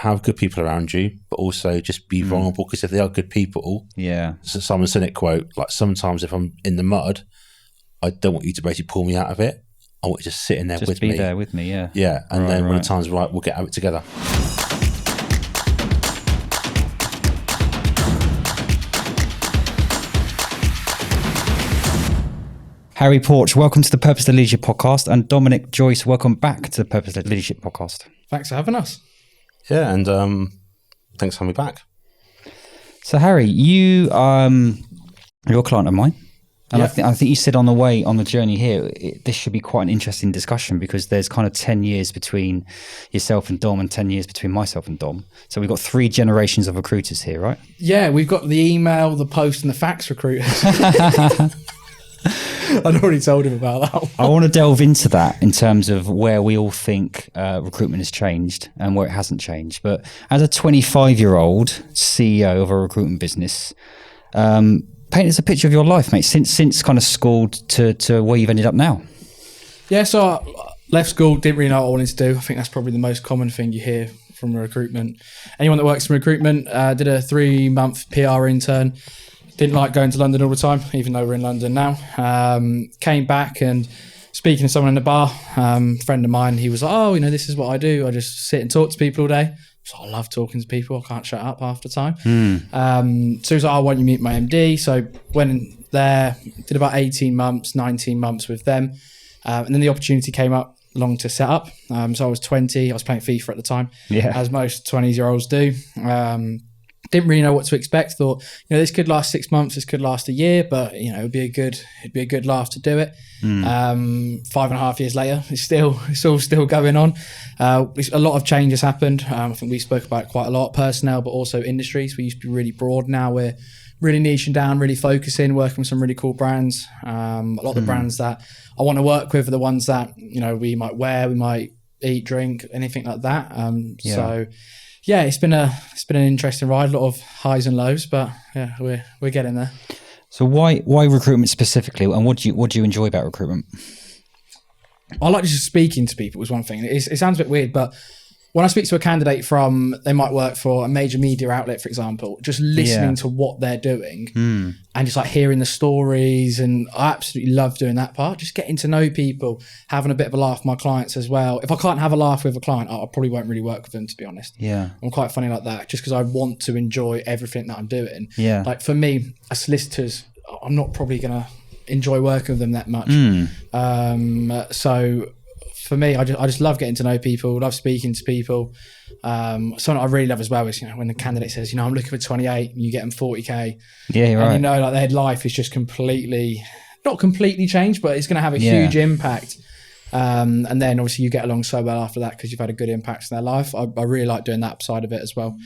have good people around you, but also just be vulnerable, because if they are good people, it's a Simon Sinek quote, like sometimes if I'm in the mud, I don't want you to basically pull me out of it. I want you to sit in there with me. Just be there with me, yeah. Yeah, and then when the time's right, we'll get out of it together. Harry Portch, welcome to the Purpose-Led Leadership Podcast, and Dominic Joyce, welcome back to the Purpose-Led Leadership Podcast. Thanks for having us. Yeah, and thanks for having me back. So Harry, you're a client of mine. And I think you said on the journey here, this should be quite an interesting discussion, because there's kind of 10 years between yourself and Dom and 10 years between myself and Dom. So we've got 3 generations of recruiters here, right? Yeah, we've got the email, the post and the fax recruiters. I'd already told him about that one. I want to delve into that in terms of where we all think recruitment has changed and where it hasn't changed. But as a 25-year-old CEO of a recruitment business, paint us a picture of your life, mate, since kind of school to where you've ended up now. Yeah, so I left school, didn't really know what I wanted to do. I think that's probably the most common thing you hear from recruitment. Anyone that works in recruitment, did a 3-month PR intern. Didn't like going to London all the time, even though we're in London now. Came back and speaking to someone in the bar, friend of mine, he was like, oh, this is what I do. I just sit and talk to people all day. So I love talking to people. I can't shut up half the time. So he was like, oh, why don't you meet my MD? So went in there, did about 18 months, 19 months with them. And then the opportunity came up along to set up. So I was 20. I was playing FIFA at the time, as most 20-year-olds do. Didn't really know what to expect. Thought, this could last 6 months, this could last a year, but it'd be a good laugh to do it. 5.5 years later, it's all still going on. A lot of change has happened. I think we spoke about quite a lot, personnel, but also industries. We used to be really broad. Now we're really niching down, really focusing, working with some really cool brands. A lot of the brands that I want to work with are the ones that we might wear, we might eat, drink, anything like that. So. Yeah, it's been an interesting ride, a lot of highs and lows, but yeah, we're getting there. So why recruitment specifically, and what do you enjoy about recruitment? I like just speaking to people is one thing. It sounds a bit weird, but when I speak to a candidate they might work for a major media outlet, for example, just listening to what they're doing and just like hearing the stories, and I absolutely love doing that part, just getting to know people, having a bit of a laugh with my clients as well. If I can't have a laugh with a client, I probably won't really work with them, to be honest. Yeah. I'm quite funny like that, just because I want to enjoy everything that I'm doing. Yeah. Like for me, as solicitors, I'm not probably going to enjoy working with them that much. So for me, I just love getting to know people, love speaking to people. Something I really love as well is, when the candidate says, I'm looking for 28 and you get them 40K. Yeah, you're right. And like their life is just not completely changed, but it's going to have a huge impact. And then obviously you get along so well after that because you've had a good impact in their life. I really like doing that side of it as well,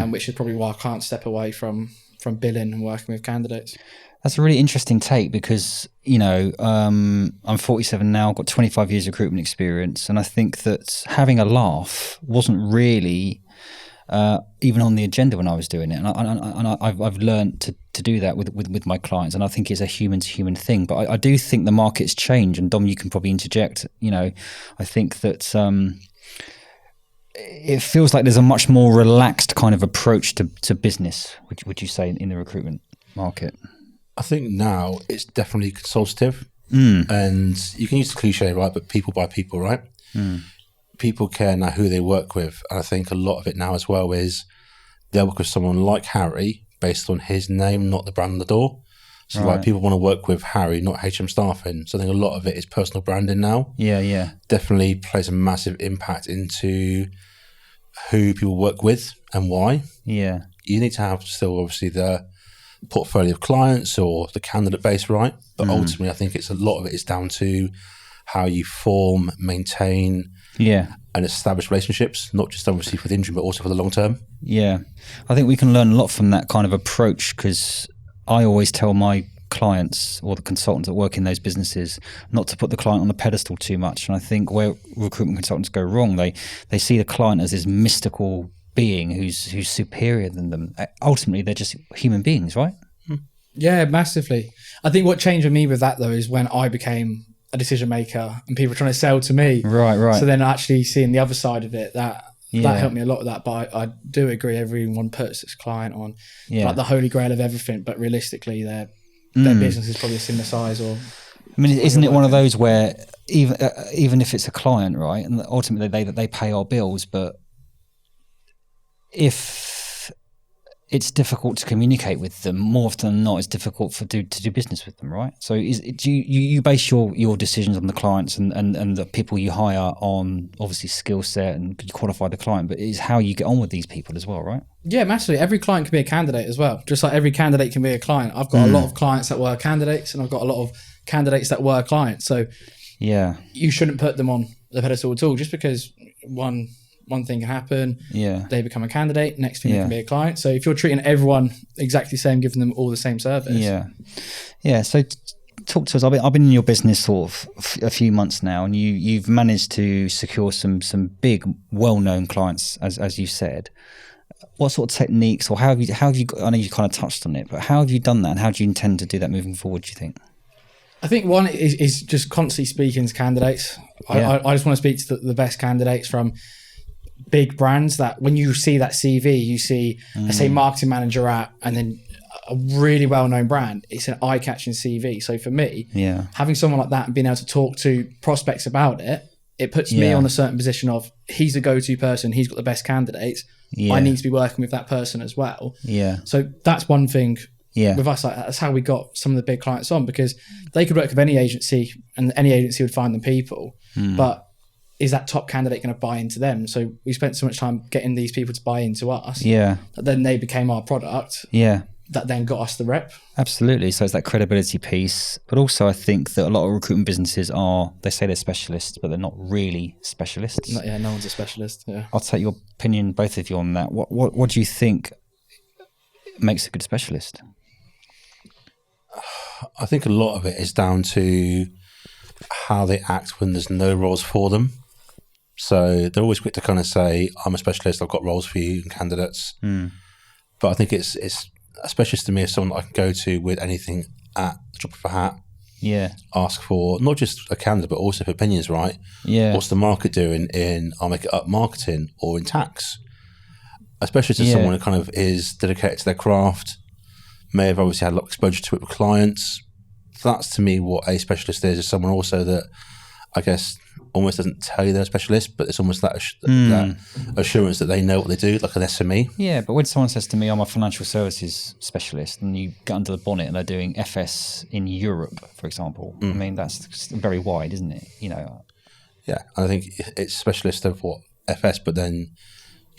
which is probably why I can't step away from billing and working with candidates. That's a really interesting take because, I'm 47 now, I've got 25 years of recruitment experience. And I think that having a laugh wasn't really even on the agenda when I was doing it. And I've learned to do that with my clients. And I think it's a human-to-human thing. But I do think the market's changed. And Dom, you can probably interject. I think that it feels like there's a much more relaxed kind of approach to business, would you say, in the recruitment market? I think now it's definitely consultative, and you can use the cliche, right? But people buy people, right? People care now who they work with, and I think a lot of it now as well is they'll work with someone like Harry based on his name, not the brand on the door. So like people want to work with Harry, not HM Staffing. So I think a lot of it is personal branding now. Yeah. Definitely plays a massive impact into who people work with and why. Yeah, you need to have still obviously the portfolio of clients or the candidate base, right? But ultimately I think it's a lot of it is down to how you form, maintain and establish relationships, not just obviously for the interim but also for the long term. Yeah, I think we can learn a lot from that kind of approach, because I always tell my clients or the consultants that work in those businesses not to put the client on the pedestal too much. And I think where recruitment consultants go wrong, they see the client as this mystical being who's superior than them. Ultimately, they're just human beings, right? Yeah, massively. I think what changed with me with that though is when I became a decision maker and people were trying to sell to me. Right. So then actually seeing the other side of it, that that helped me a lot with that. But I do agree, everyone puts this client on like the holy grail of everything, but realistically their business is probably a similar size. Or I mean, isn't it one of those where even if it's a client, right, and ultimately they pay our bills, but if it's difficult to communicate with them, more often than not, it's difficult to do business with them, right? So do you base your decisions on the clients and the people you hire on obviously skill set, and you qualify the client, but it's how you get on with these people as well, right? Yeah, massively. Every client can be a candidate as well, just like every candidate can be a client. I've got a lot of clients that were candidates, and I've got a lot of candidates that were clients. So you shouldn't put them on the pedestal at all, just because one thing can happen. They become a candidate. Next thing they can be a client. So if you're treating everyone exactly the same, giving them all the same service. So talk to us. I've been in your business sort of a few months now, and you've managed to secure some big, well-known clients, as you said. What sort of techniques, or how have you? I know you kind of touched on it, but how have you done that, and how do you intend to do that moving forward, do you think? I think one is just constantly speaking to candidates. I just want to speak to the best candidates from big brands, that when you see that CV, you see, let's say, marketing manager at, and then a really well-known brand, it's an eye-catching CV. So for me, having someone like that and being able to talk to prospects about it puts me on a certain position of, he's a go-to person, he's got the best candidates, I need to be working with that person as well. So that's one thing with us. Like, that's how we got some of the big clients on, because they could work with any agency and any agency would find them people, but is that top candidate going to buy into them? So we spent so much time getting these people to buy into us that then they became our product, that then got us the rep. Absolutely. So it's that credibility piece, but also I think that a lot of recruitment businesses they say they're specialists, but they're not really specialists. No one's a specialist. I'll take your opinion, both of you, on that. What do you think makes a good specialist? I think a lot of it is down to how they act when there's no roles for them. So they're always quick to kind of say, I'm a specialist, I've got roles for you and candidates. But I think it's a specialist to me is someone that I can go to with anything at the drop of a hat. Ask for not just a candidate, but also for opinions, right? What's the market doing in, I'll make it up, marketing or in tax? A specialist is someone who kind of is dedicated to their craft, may have obviously had a lot of exposure to it with clients. So that's to me what a specialist is someone also that I guess almost doesn't tell you they're a specialist, but it's almost that assurance that they know what they do, like an SME. Yeah, but when someone says to me, I'm a financial services specialist, and you get under the bonnet and they're doing FS in Europe, for example, I mean, that's very wide, isn't it? Yeah, and I think it's specialist of what FS, but then,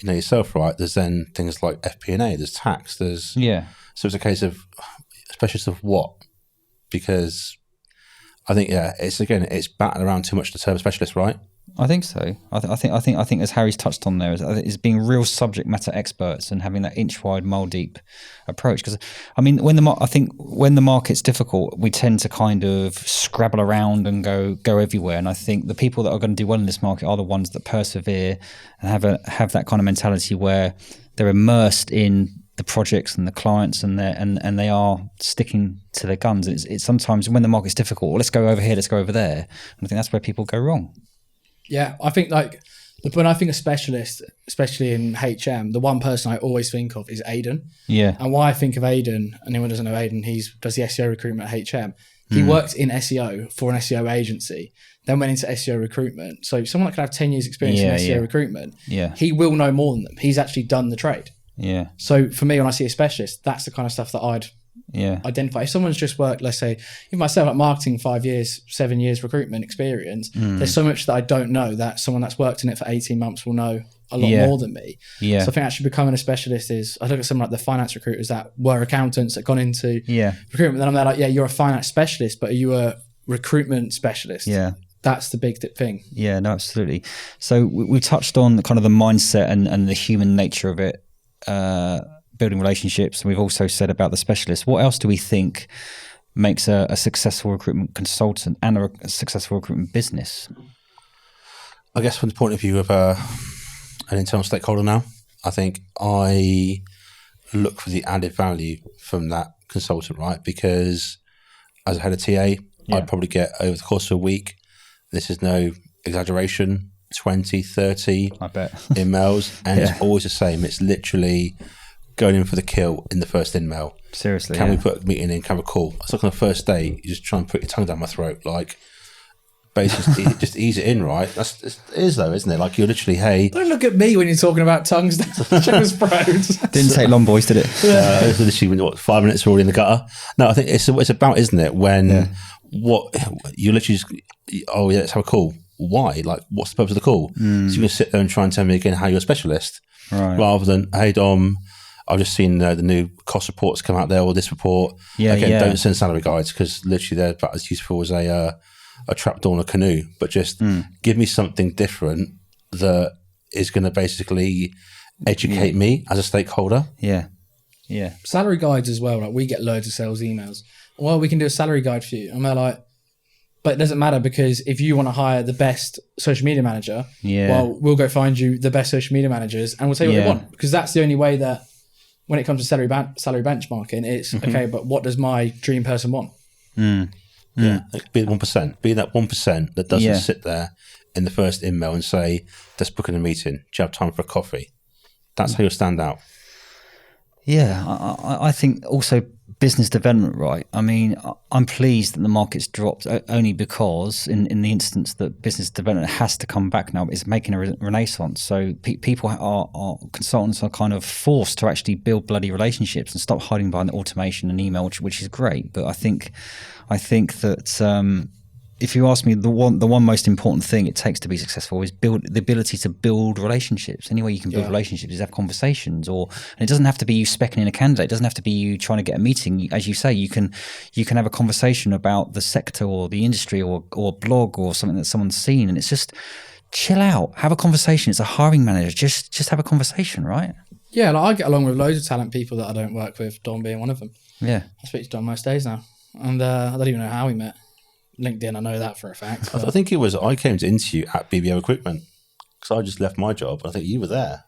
yourself, right? There's then things like FP&A, there's tax, there's... So it's a case of specialist of what? Because I think it's battered around too much to serve a specialist, right? I think so. I think as Harry's touched on there, is being real subject matter experts and having that inch wide, mile deep approach. Because I mean, when the market's difficult, we tend to kind of scrabble around and go everywhere. And I think the people that are going to do well in this market are the ones that persevere and have that kind of mentality where they're immersed in the projects and the clients, and they are sticking to their guns. It's sometimes when the market's difficult, let's go over here, let's go over there. And I think that's where people go wrong. Yeah, I think when I think of specialist, especially in HM, the one person I always think of is Aidan. And why I think of Aidan, anyone doesn't know Aidan, he does the SEO recruitment at HM. He worked in SEO for an SEO agency, then went into SEO recruitment. So someone that could have 10 years experience in SEO recruitment, he will know more than them. He's actually done the trade. So for me, when I see a specialist, that's the kind of stuff that I'd identify. If someone's just worked, let's say, even myself, like marketing, 5 years, 7 years recruitment experience, there's so much that I don't know that someone that's worked in it for 18 months will know a lot more than me. So I think actually becoming a specialist I look at some like the finance recruiters that were accountants that gone into recruitment. Then I'm there like, you're a finance specialist, but are you a recruitment specialist? That's the big thing. Yeah, no, absolutely. So we touched on kind of the mindset and the human nature of it. Building relationships, and we've also said about the specialist. What else do we think makes a successful recruitment consultant and a successful recruitment business? I guess from the point of view of an internal stakeholder now, I think I look for the added value from that consultant, right? Because as a head of TA, I'd probably get over the course of a week, this is no exaggeration, 20, 30 I bet. emails, and it's always the same. It's literally going in for the kill in the first email. Seriously, Can we put a meeting in? Can we have a call? It's like on the first day, you just try and put your tongue down my throat, like basically just ease it in, right? It is though, isn't it? Like you're literally, hey. Don't look at me when you're talking about tongues down Joe's pros. Didn't take long, boys, did it? It's literally, what, 5 minutes are already in the gutter? No, I think it's about, isn't it? When what you literally just, oh yeah, let's have a call. Why? Like, what's the purpose of the call? So you're going to sit there and try and tell me again how you're a specialist, rather than, hey Dom, I've just seen the new cost reports come out there, or this report. Don't send salary guides, because literally they're about as useful as a trapdoor on a canoe. But just give me something different that is going to basically educate me as a stakeholder. Yeah. Salary guides as well. Like, we get loads of sales emails. Well, we can do a salary guide for you. And they're like, but it doesn't matter, because if you want to hire the best social media manager, well, we'll go find you the best social media managers and we'll tell you what they want. Because that's the only way that, when it comes to salary benchmarking, it's okay, but what does my dream person want? Yeah, be the 1%. Be that 1% that doesn't sit there in the first email and say, let's book in a meeting. Do you have time for a coffee? That's how you'll stand out. Yeah, I think also business development, right? I mean, I'm pleased that the market's dropped only because in the instance that business development has to come back now, it's making a renaissance. So people are consultants are kind of forced to actually build bloody relationships and stop hiding behind the automation and email, which is great. But I think that if you ask me, the one most important thing it takes to be successful is the ability to build relationships. Any way you can build relationships is have conversations, and it doesn't have to be you specking in a candidate. It doesn't have to be you trying to get a meeting. As you say, you can have a conversation about the sector or the industry or a blog or something that someone's seen, and it's just chill out, have a conversation. It's a hiring manager. Just have a conversation, right? Yeah, like I get along with loads of talent people that I don't work with, Dom being one of them. Yeah, I speak to Dom most days now, and I don't even know how we met. LinkedIn, I know that for a fact. I think it was, I came to interview at BBO Recruitment because I just left my job. I think you were there.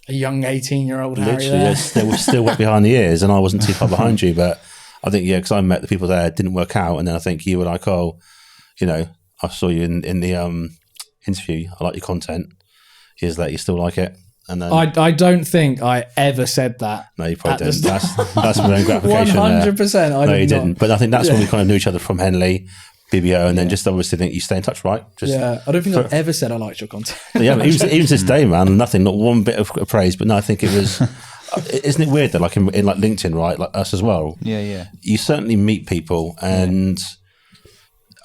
A young 18-year-old Harry literally, there. They were still wet behind the ears, and I wasn't too far behind you. But I think, because I met the people there, it didn't work out. And then I think you were like, I saw you in the interview. I like your content. Years later, you still like it. And then, I don't think I ever said that. No, you probably didn't. That's my own gratification. 100%. No, you didn't. But I think that's when we kind of knew each other from Henley, BBO, and then just obviously think you stay in touch, right? I don't think I've ever said I liked your content. Yeah, but even to this day, man, nothing, not one bit of praise. But no, I think it was. Isn't it weird that, like in like LinkedIn, right? Like us as well. Yeah. You certainly meet people, and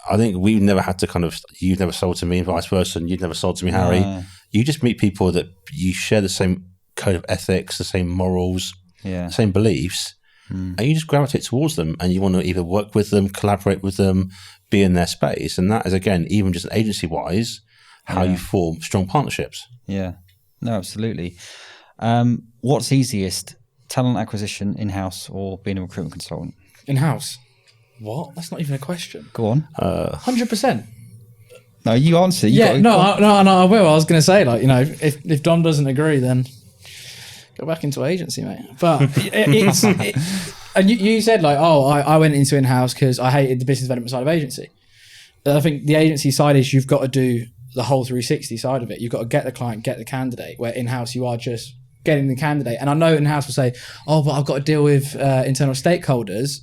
I think we've never had to you've never sold to me, and vice versa, and you've never sold to me, Harry. You just meet people that you share the same code of ethics, the same morals, the same beliefs, and you just gravitate towards them, and you want to either work with them, collaborate with them, be in their space. And that is, again, even just agency-wise, how you form strong partnerships. Yeah, no, absolutely. What's easiest, talent acquisition in-house or being a recruitment consultant? In-house? What? That's not even a question. Go on. 100%. No, you answer. I will. I was going to say, if Dom doesn't agree, then go back into agency, mate. But and you said I went into in-house because I hated the business development side of agency. I think the agency side is you've got to do the whole 360 side of it. You've got to get the client, get the candidate, where in-house you are just getting the candidate. And I know in-house will say, but I've got to deal with internal stakeholders.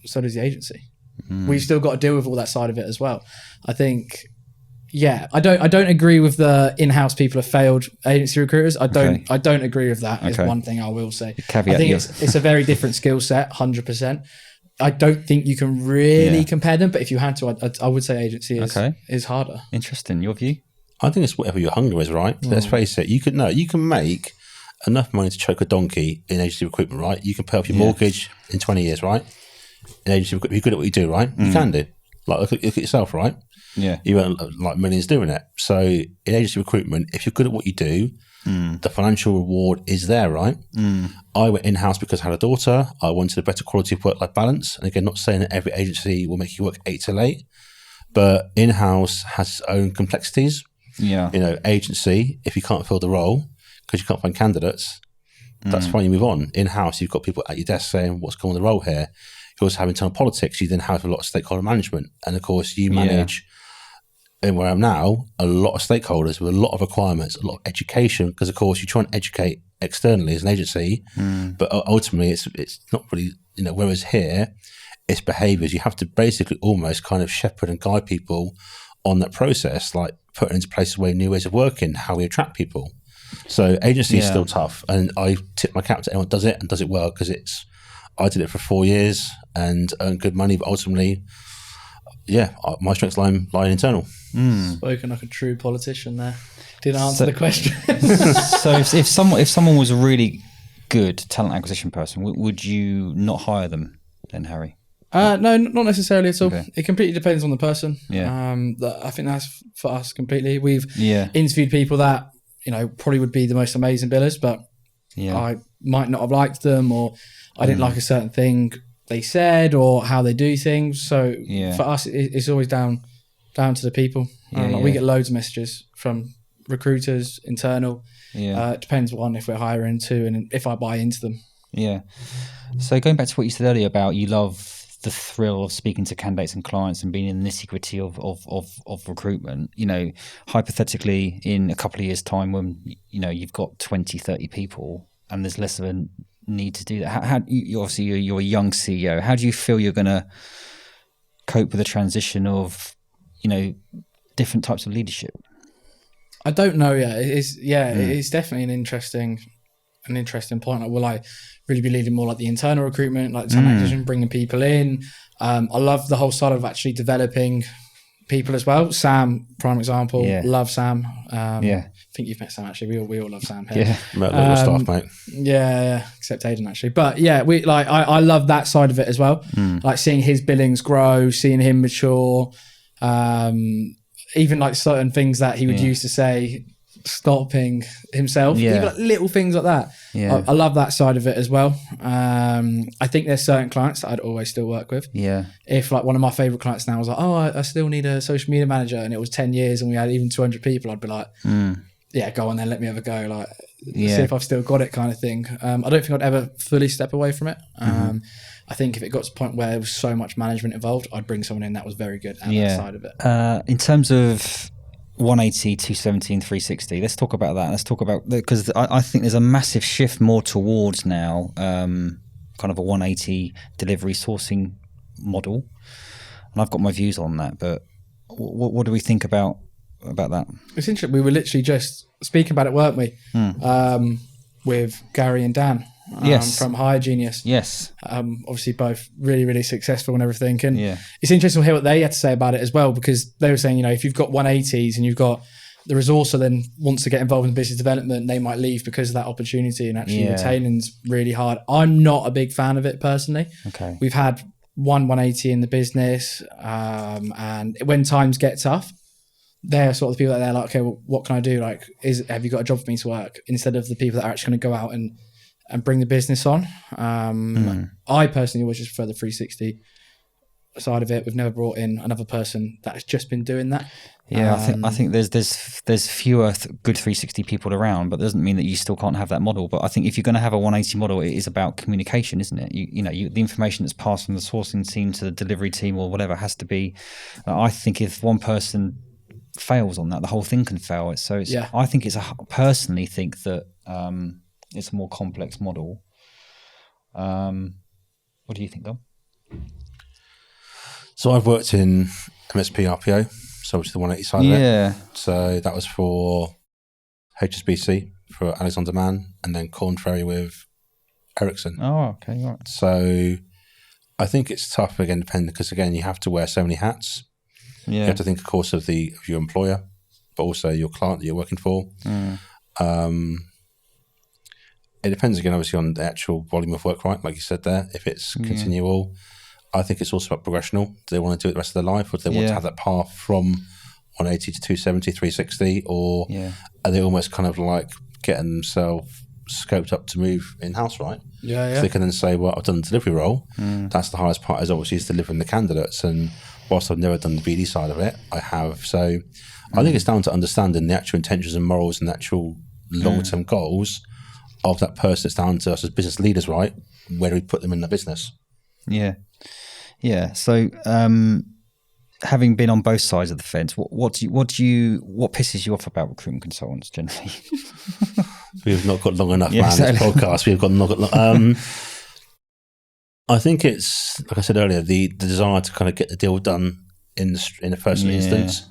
So does the agency. We've still got to deal with all that side of it as well. I think, I don't agree with the in-house people have failed agency recruiters. I don't agree with that. Is one thing I will say. I think it's a very different skill set, 100%. I don't think you can really compare them, but if you had to, I would say agency is harder. Interesting. Your view? I think it's whatever your hunger is, right? Let's face it. You can make enough money to choke a donkey in agency recruitment, right? You can pay off your mortgage in 20 years, right? In agency recruitment, you're good at what you do, right? You can do. Like, look at yourself, right? Yeah. You earn like millions doing it. So in agency recruitment, if you're good at what you do, the financial reward is there, right? I went in-house because I had a daughter. I wanted a better quality of work-life balance. And again, not saying that every agency will make you work 8 till 8, but in-house has its own complexities. Yeah. Agency, if you can't fill the role because you can't find candidates, that's fine, you move on. In-house, you've got people at your desk saying, what's going on the role here? You also have internal politics. You then have a lot of stakeholder management. And of course, you manage in where I'm now, a lot of stakeholders with a lot of requirements, a lot of education, because of course you try and educate externally as an agency, but ultimately it's not really, whereas here it's behaviours. You have to basically almost kind of shepherd and guide people on that process, like putting into places where new ways of working, how we attract people. So agency is still tough, and I tip my cap to anyone who does it and does it well, because I did it for 4 years and earned good money, but ultimately, my strengths lie in internal. Spoken like a true politician there. Didn't answer the question. So if someone was a really good talent acquisition person, would you not hire them then, Harry? No, not necessarily at all. Okay. It completely depends on the person. Yeah. I think that's for us completely. We've Yeah. interviewed people that, probably would be the most amazing billers, but I might not have liked them, or I didn't like a certain thing they said or how they do things. So for us, it's always down to the people. We get loads of messages from recruiters, internal. It depends on if we're hiring to, and if I buy into them. Yeah. So going back to what you said earlier about you love the thrill of speaking to candidates and clients and being in the nitty-gritty of recruitment, hypothetically in a couple of years' time when, you've got 20, 30 people and there's less of a need to do that. How obviously you're a young CEO. How do you feel you're going to cope with the transition of, different types of leadership? I don't know yet. It's definitely an interesting point. Like, will I really be leading more like the internal recruitment, like talent acquisition, bringing people in? I love the whole side of actually developing people as well. Sam, prime example. Love Sam. I think you've met Sam actually. We all love Sam here. Yeah, met a lot of staff, mate. Yeah, except Aidan actually. But I love that side of it as well. Like seeing his billings grow, seeing him mature. Even like certain things that he would used to say, stopping himself, even like little things like that. I love that side of it as well. I think there's certain clients that I'd always still work with. If like one of my favorite clients now was like, I still need a social media manager, and it was 10 years and we had even 200 people, I'd be like, go on then, let me have a go, like see if I've still got it, kind of thing. I don't think I'd ever fully step away from it. I think if it got to the point where there was so much management involved, I'd bring someone in that was very good at that side of it. In terms of 180, 270 and 360, let's talk about that. Let's talk about, because I think there's a massive shift more towards now kind of a 180 delivery sourcing model, and I've got my views on that, but what do we think about that? It's interesting. We were literally just speaking about it, weren't we? With Gary and Dan from Hire Genius. Obviously both really, really successful and everything. And it's interesting to hear what they had to say about it as well, because they were saying, if you've got 180s and you've got the resourcer then wants to get involved in business development, they might leave because of that opportunity, and actually retaining's really hard. I'm not a big fan of it personally. Okay. We've had 180 in the business, and when times get tough, they're sort of the people that they're like, okay, well, what can I do? Like, have you got a job for me to work? Instead of the people that are actually going to go out and bring the business on. I personally always just prefer the 360 side of it. We've never brought in another person that has just been doing that. I think there's fewer good 360 people around, but it doesn't mean that you still can't have that model. But I think if you're going to have a 180 model, it is about communication, isn't it? The information that's passed from the sourcing team to the delivery team or whatever has to be. I think if one person fails on that, the whole thing can fail. I think personally think that it's a more complex model. What do you think, Dom? So I've worked in MSP RPO, so which is the 180 side of it. So that was for HSBC, for Alexander Mann, and then Corn Ferry with Ericsson. Oh, okay, right. So I think it's tough, again, depending, because again, you have to wear so many hats. You have to think, of course, of your employer, but also your client that you're working for. It depends, again, obviously, on the actual volume of work, right? Like you said there, if it's continual. I think it's also about progressional. Do they want to do it the rest of their life, or do they want to have that path from 180 to 270, 360, or are they almost kind of like getting themselves scoped up to move in-house, right? So they can then say, well, I've done the delivery role. That's the highest part, is obviously is delivering the candidates. And whilst I've never done the BD side of it, I have. So I think it's down to understanding the actual intentions and morals and the actual long-term goals of that person. It's down to us as business leaders, right? Where do we put them in the business? So having been on both sides of the fence, what pisses you off about recruitment consultants generally? We've not got long enough, man. Exactly. This podcast, we've got not got long. I think it's, like I said earlier, the desire to kind of get the deal done in the first instance.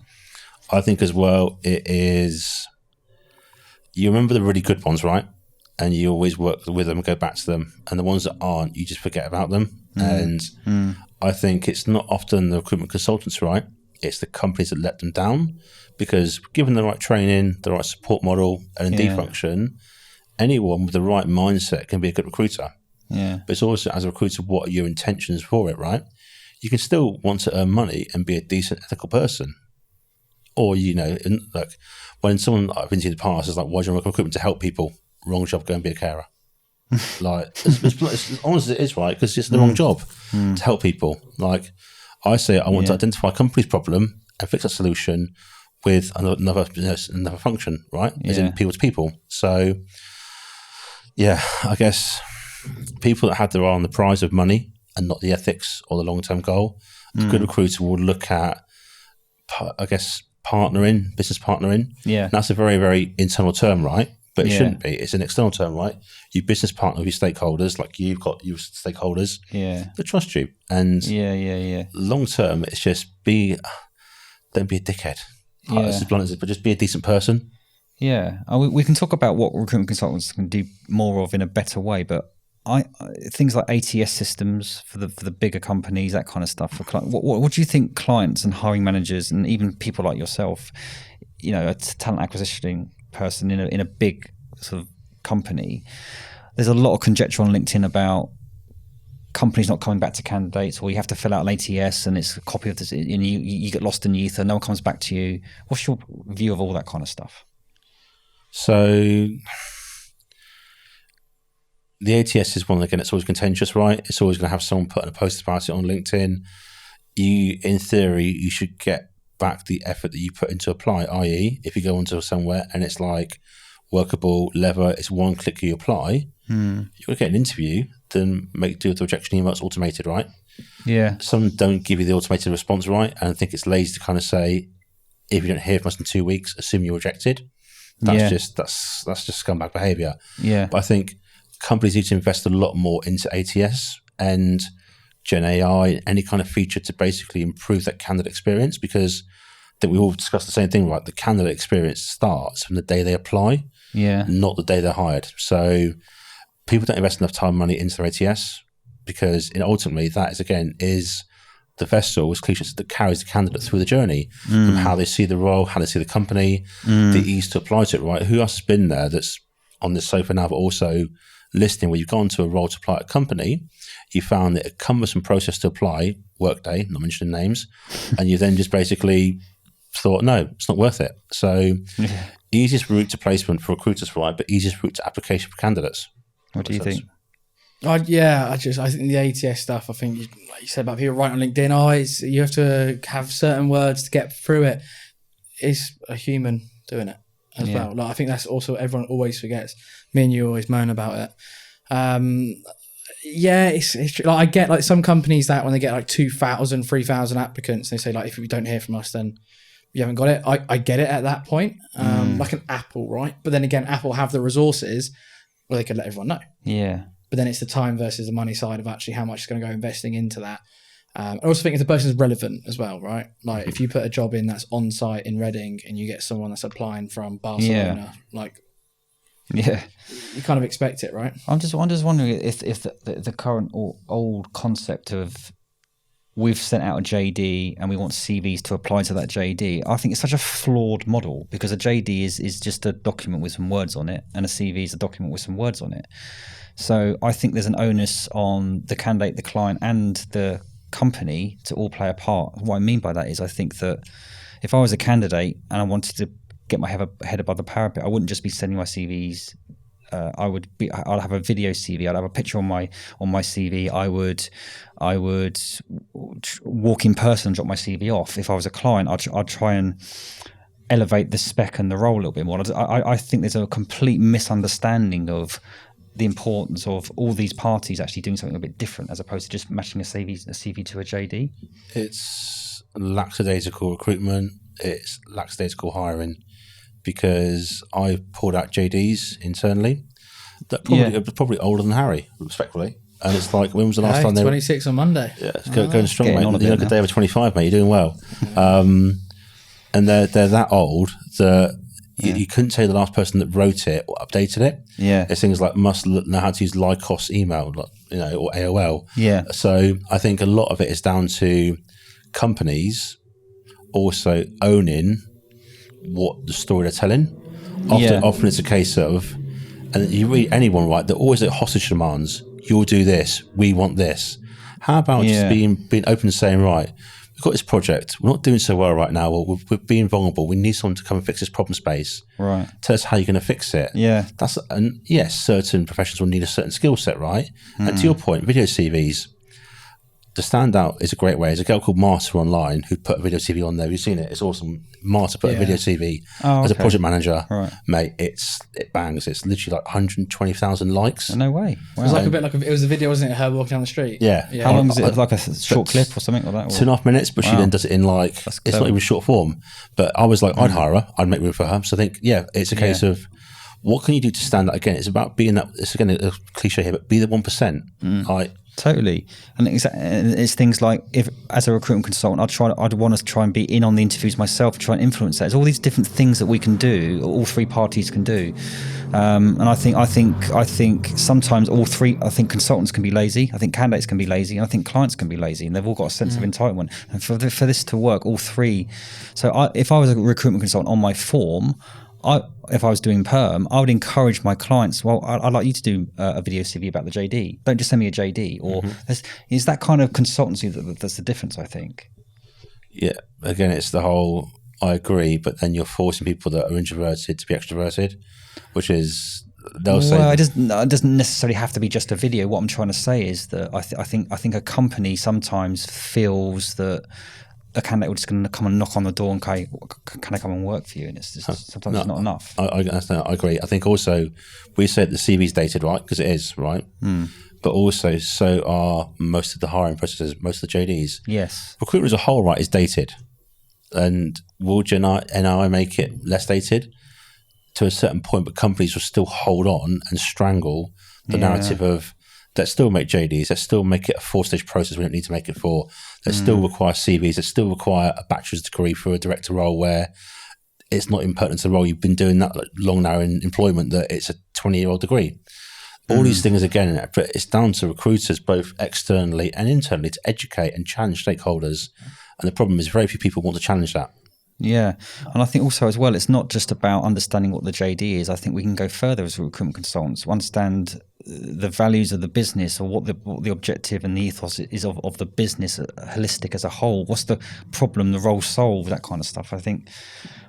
I think as well, it is, you remember the really good ones, right? And you always work with them and go back to them. And the ones that aren't, you just forget about them. And I think it's not often the recruitment consultants, right? It's the companies that let them down, because given the right training, the right support model, L&D function, anyone with the right mindset can be a good recruiter. Yeah. But it's also, as a recruiter, what are your intentions for it, right? You can still want to earn money and be a decent, ethical person. Or, like when someone I've been to in the past is like, why do you want to work in recruitment? To help people. Wrong job, go and be a carer. Like, it's honest as it is, right? Because it's the wrong job to help people. Like, I say I want to identify a company's problem and fix a solution with another function, right? As in people to people. So, I guess people that have their eye on the prize of money and not the ethics or the long-term goal, a good recruiter will look at, I guess, business partnering. Yeah. And that's a very, very internal term, right? But it shouldn't be. It's an external term, right? You business partner with your stakeholders, like you've got your stakeholders. Yeah. They trust you. And long term, it's just don't be a dickhead. It's as blunt as it, but just be a decent person. Yeah. We can talk about what recruitment consultants can do more of in a better way, but things like ATS systems for the bigger companies, that kind of stuff. For what do you think clients and hiring managers and even people like yourself, a talent acquisition person in a big sort of company, there's a lot of conjecture on LinkedIn about companies not coming back to candidates, or you have to fill out an ATS and it's a copy of this, and you get lost in the ether, no one comes back to you. What's your view of all that kind of stuff? So the ATS is one, again, it's always contentious, right? It's always going to have someone putting a post about it on LinkedIn. In theory, you should get back the effort that you put into apply, i.e. if you go onto somewhere and it's like workable, lever, it's one click you apply, you're going to get an interview, then do with the rejection email, it's automated, right? Yeah. Some don't give you the automated response, right? And I think it's lazy to kind of say, if you don't hear from us in 2 weeks, assume you're rejected. That's just scumbag behavior. Yeah. But I think companies need to invest a lot more into ATS and Gen AI, any kind of feature to basically improve that candidate experience, because I think we all discussed the same thing, right? The candidate experience starts from the day they apply, not the day they're hired. So people don't invest enough time and money into their ATS, because ultimately that is the vessel, as cliche, that carries the candidate through the journey from how they see the role, how they see the company, the ease to apply to it, right? Who else has been there that's on this sofa now, but also listening, where you've gone to a role to apply at a company, you found it a cumbersome process to apply, Workday, not mentioning names, and you then just basically thought, no, it's not worth it. So easiest route to placement for recruiters, right, but easiest route to application for candidates. What do you think? I think the ATS stuff, I think, like you said about people writing on LinkedIn, you have to have certain words to get through it. It's a human doing it as well. Like, I think that's also, everyone always forgets. Me and you always moan about it. It's like, I get like some companies that when they get like 2,000, 3,000 applicants, they say like, if you don't hear from us, then you haven't got it. I get it at that point. Like an Apple, right? But then again, Apple have the resources where they could let everyone know. Yeah. But then it's the time versus the money side of actually how much it's going to go investing into that. I also think if the person is relevant as well, right? Like if you put a job in that's on site in Reading and you get someone that's applying from Barcelona, you kind of expect it, right? I'm just wondering if the current or old concept of we've sent out a JD and we want CVs to apply to that JD, I think it's such a flawed model, because a JD is just a document with some words on it, and a CV is a document with some words on it. So I think there's an onus on the candidate, the client, and the company to all play a part. What I mean by that is, I think that if I was a candidate and I wanted to get my head above the parapet, I wouldn't just be sending my CVs. I'd have a video CV. I'd have a picture on my CV. I would walk in person and drop my CV off. If I was a client, I'd try and elevate the spec and the role a little bit more. I think there's a complete misunderstanding of the importance of all these parties actually doing something a bit different, as opposed to just matching a CV to a JD. lackadaisical recruitment. It's lackadaisical hiring, because I pulled out JDs internally that probably older than Harry, respectfully. And it's like, when was the last time they 26 on Monday? Yeah, it's going strong, Getting mate. on a You're bit like a now. day over 25, mate. You're doing well. And they're that old that you couldn't tell you the last person that wrote it or updated it. Yeah. It's things like must know how to use Lycos email, like, or AOL. Yeah. So I think a lot of it is down to companies also owning what the story they're telling. Often it's a case of, and you read anyone, right, they're always at hostage demands. You'll do this. We want this. How about just being open and saying, right, we've got this project. We're not doing so well right now. We're being vulnerable. We need someone to come and fix this problem space. Right. Tell us how you're going to fix it. Yeah. And yes, certain professions will need a certain skill set, right? And to your point, video CVs, to stand out is a great way. There's a girl called Marta online who put a video CV on there. Have you seen it? It's awesome. Marta put a video CV as a project manager. Right. Mate, it bangs. It's literally like 120,000 likes. No way. Wow. It was like a bit like it was a video, wasn't it? Her walking down the street. Yeah. How long is it? Like a short clip or something like that? 2.5 minutes, but she then does it in like, it's not even short form. But I was like, I'd hire her. I'd make room for her. So I think, it's a case of, what can you do to stand out? Again, it's about being that, it's again a cliche here, but be the 1%. Like, totally. And it's things like, if as a recruitment consultant, I'd want to try and be in on the interviews myself, try and influence that. There's all these different things that we can do, all three parties can do. And I think sometimes all three, I think consultants can be lazy, I think candidates can be lazy, and I think clients can be lazy, and they've all got a sense of entitlement. And for this to work, all three. So if I was a recruitment consultant on my form, if I was doing perm, I would encourage my clients, well, I'd like you to do a video CV about the JD. Don't just send me a JD. Or it's that kind of consultancy that's the difference, I think. Yeah, again, it's the whole, I agree, but then you're forcing people that are introverted to be extroverted, which is, they'll say... Well, it doesn't necessarily have to be just a video. What I'm trying to say is that I think a company sometimes feels that a candidate was just going to come and knock on the door and can I come and work for you? And it's just, sometimes it's not enough. I agree. I think also we say that the CV's dated, right? Because it is, right? But also so are most of the hiring processes, most of the JDs. Yes. Recruitment as a whole, right, is dated. And will NI make it less dated? To a certain point, but companies will still hold on and strangle the narrative of, let's still make JDs, let's still make it a 4-stage process we don't need to make it 4. Let's still require CVs, let's still require a bachelor's degree for a director role where it's not impertinent to the role. You've been doing that long now in employment that it's a 20-year-old degree. All these things, again, but it's down to recruiters, both externally and internally, to educate and challenge stakeholders. And the problem is very few people want to challenge that. Yeah. And I think also as well, it's not just about understanding what the JD is. I think we can go further as recruitment consultants, understand the values of the business, or what the objective and the ethos is of the business, holistic as a whole. What's the problem, the role solved, that kind of stuff. I think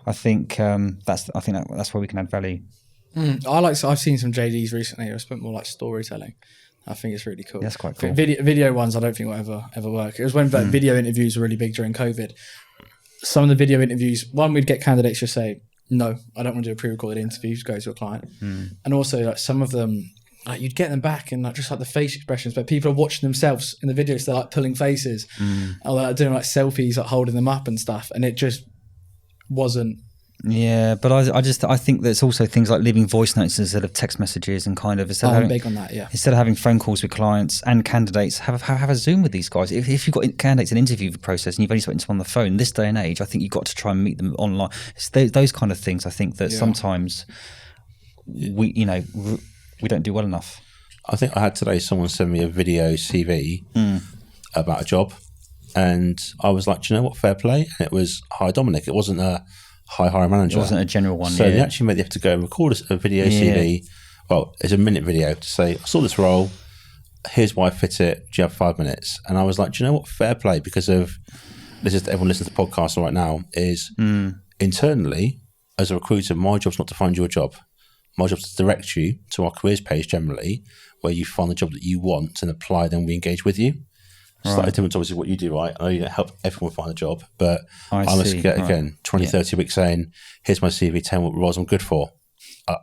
that's where we can add value. I've seen some JDs recently. I spent more like storytelling. I think it's really cool. That's quite cool. Video ones, I don't think will ever work. It was when video interviews were really big during COVID. Some of the video interviews, we'd get candidates just say, no, I don't want to do a pre-recorded interview, just go to a client. And also like some of them, like you'd get them back and like just like the face expressions, but people are watching themselves in the videos, so they're like pulling faces or they're like doing like selfies, like holding them up and stuff. And it just wasn't. Yeah, but I think there's also things like leaving voice notes instead of text messages, and kind of I'm big on that. Yeah. Instead of having phone calls with clients and candidates, have a Zoom with these guys. If you've got candidates in interview process and you've only spoken to them on the phone, this day and age, I think you've got to try and meet them online. It's those kind of things. I think that sometimes we don't do well enough. I think I had today someone send me a video CV about a job, and I was like, do you know what? Fair play. And it was, hi Dominic. It wasn't a hi hiring manager. It wasn't a general one. So they actually made you have to go and record a video CV. Well, it's a minute video to say, I saw this role. Here's why I fit it. Do you have 5 minutes? And I was like, do you know what? Fair play, because of this is everyone listening to the podcast right now is internally as a recruiter, my job's not to find your job. My job is to direct you to our careers page generally, where you find the job that you want and apply, then we engage with you. Slightly different to obviously what you do, right? I know you don't help everyone find a job, but I must get, again, 20, 30 weeks saying, here's my CV, 10 what roles I'm good for.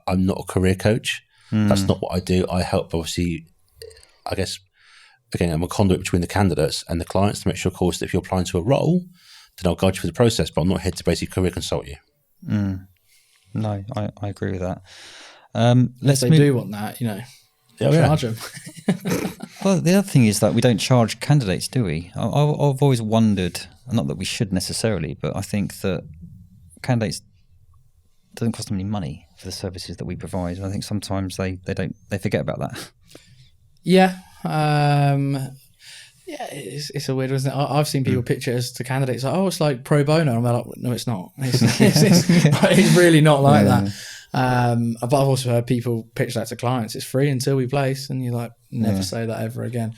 I'm not a career coach. That's not what I do. I help, obviously, I guess, again, I'm a conduit between the candidates and the clients to make sure, of course, that if you're applying to a role, then I'll guide you through the process, but I'm not here to basically career consult you. No, I agree with that. They do want that, charge them. Well, the other thing is that we don't charge candidates, do we? I've always wondered, not that we should necessarily, but I think that candidates doesn't cost them any money for the services that we provide. And I think sometimes they forget about that. Yeah. It's a weird one, isn't it? I've seen people pitch it as to candidates like, it's like pro bono. I'm like, no, it's not. It's really not like that. But I've also heard people pitch that to clients. It's free until we place, and you're like, never say that ever again.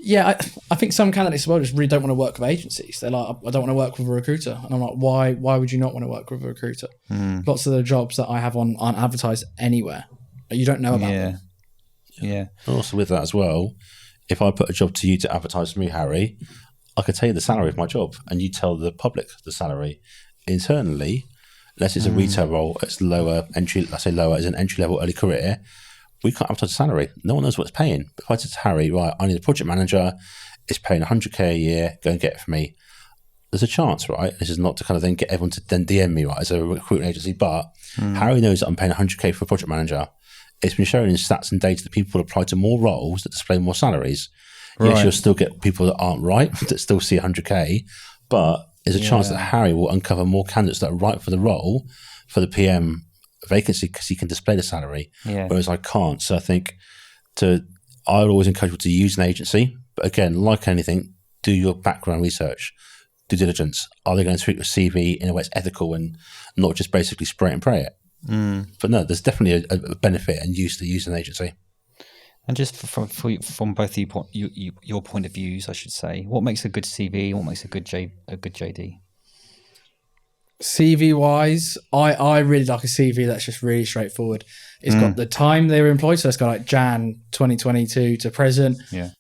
Yeah, I think some candidates as well just really don't want to work with agencies. They're like, I don't want to work with a recruiter. And I'm like, why would you not want to work with a recruiter? Lots of the jobs that I have on aren't advertised anywhere. You don't know about them. Yeah. And also with that as well, if I put a job to you to advertise for me, Harry, I could tell you the salary of my job, and you tell the public the salary. Internally, unless it's a retail role, it's lower entry. Let's say lower as an entry level early career. We can't advertise the salary. No one knows what it's paying. But if I said to Harry, right, I need a project manager, it's paying 100k a year, go and get it for me. There's a chance, right? This is not to kind of then get everyone to then DM me, right, as a recruitment agency, but Harry knows that I'm paying 100k for a project manager. It's been shown in stats and data that people apply to more roles that display more salaries. Right. Yes, you'll still get people that aren't right, that still see 100k, but there's a chance that Harry will uncover more candidates that are right for the role, for the PM vacancy, because he can display the salary, whereas I can't. So I think I would always encourage people to use an agency, but again, like anything, do your background research, due diligence. Are they going to treat your CV in a way that's ethical and not just basically spray it and pray it? But no, there's definitely a benefit and use to use an agency. And just from both your point of views, I should say, what makes a good CV? What makes a good JD? CV wise, I really like a CV that's just really straightforward. It's got the time they were employed, so it's got like Jan 2022 to present. Yeah.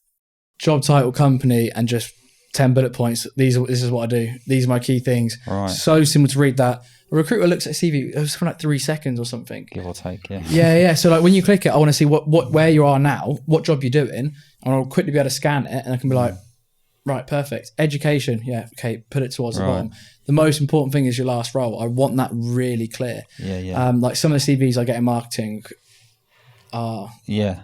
Job title, company, and just 10 bullet points. This is what I do. These are my key things. Right. So simple to read that. A recruiter looks at a CV, it was for like 3 seconds or something. Give or take, yeah. Yeah. So like when you click it, I want to see where you are now, what job you're doing, and I'll quickly be able to scan it, and I can be like, right, perfect. Education, okay, put it towards the bottom. The most important thing is your last role. I want that really clear. Yeah. Like some of the CVs I get in marketing are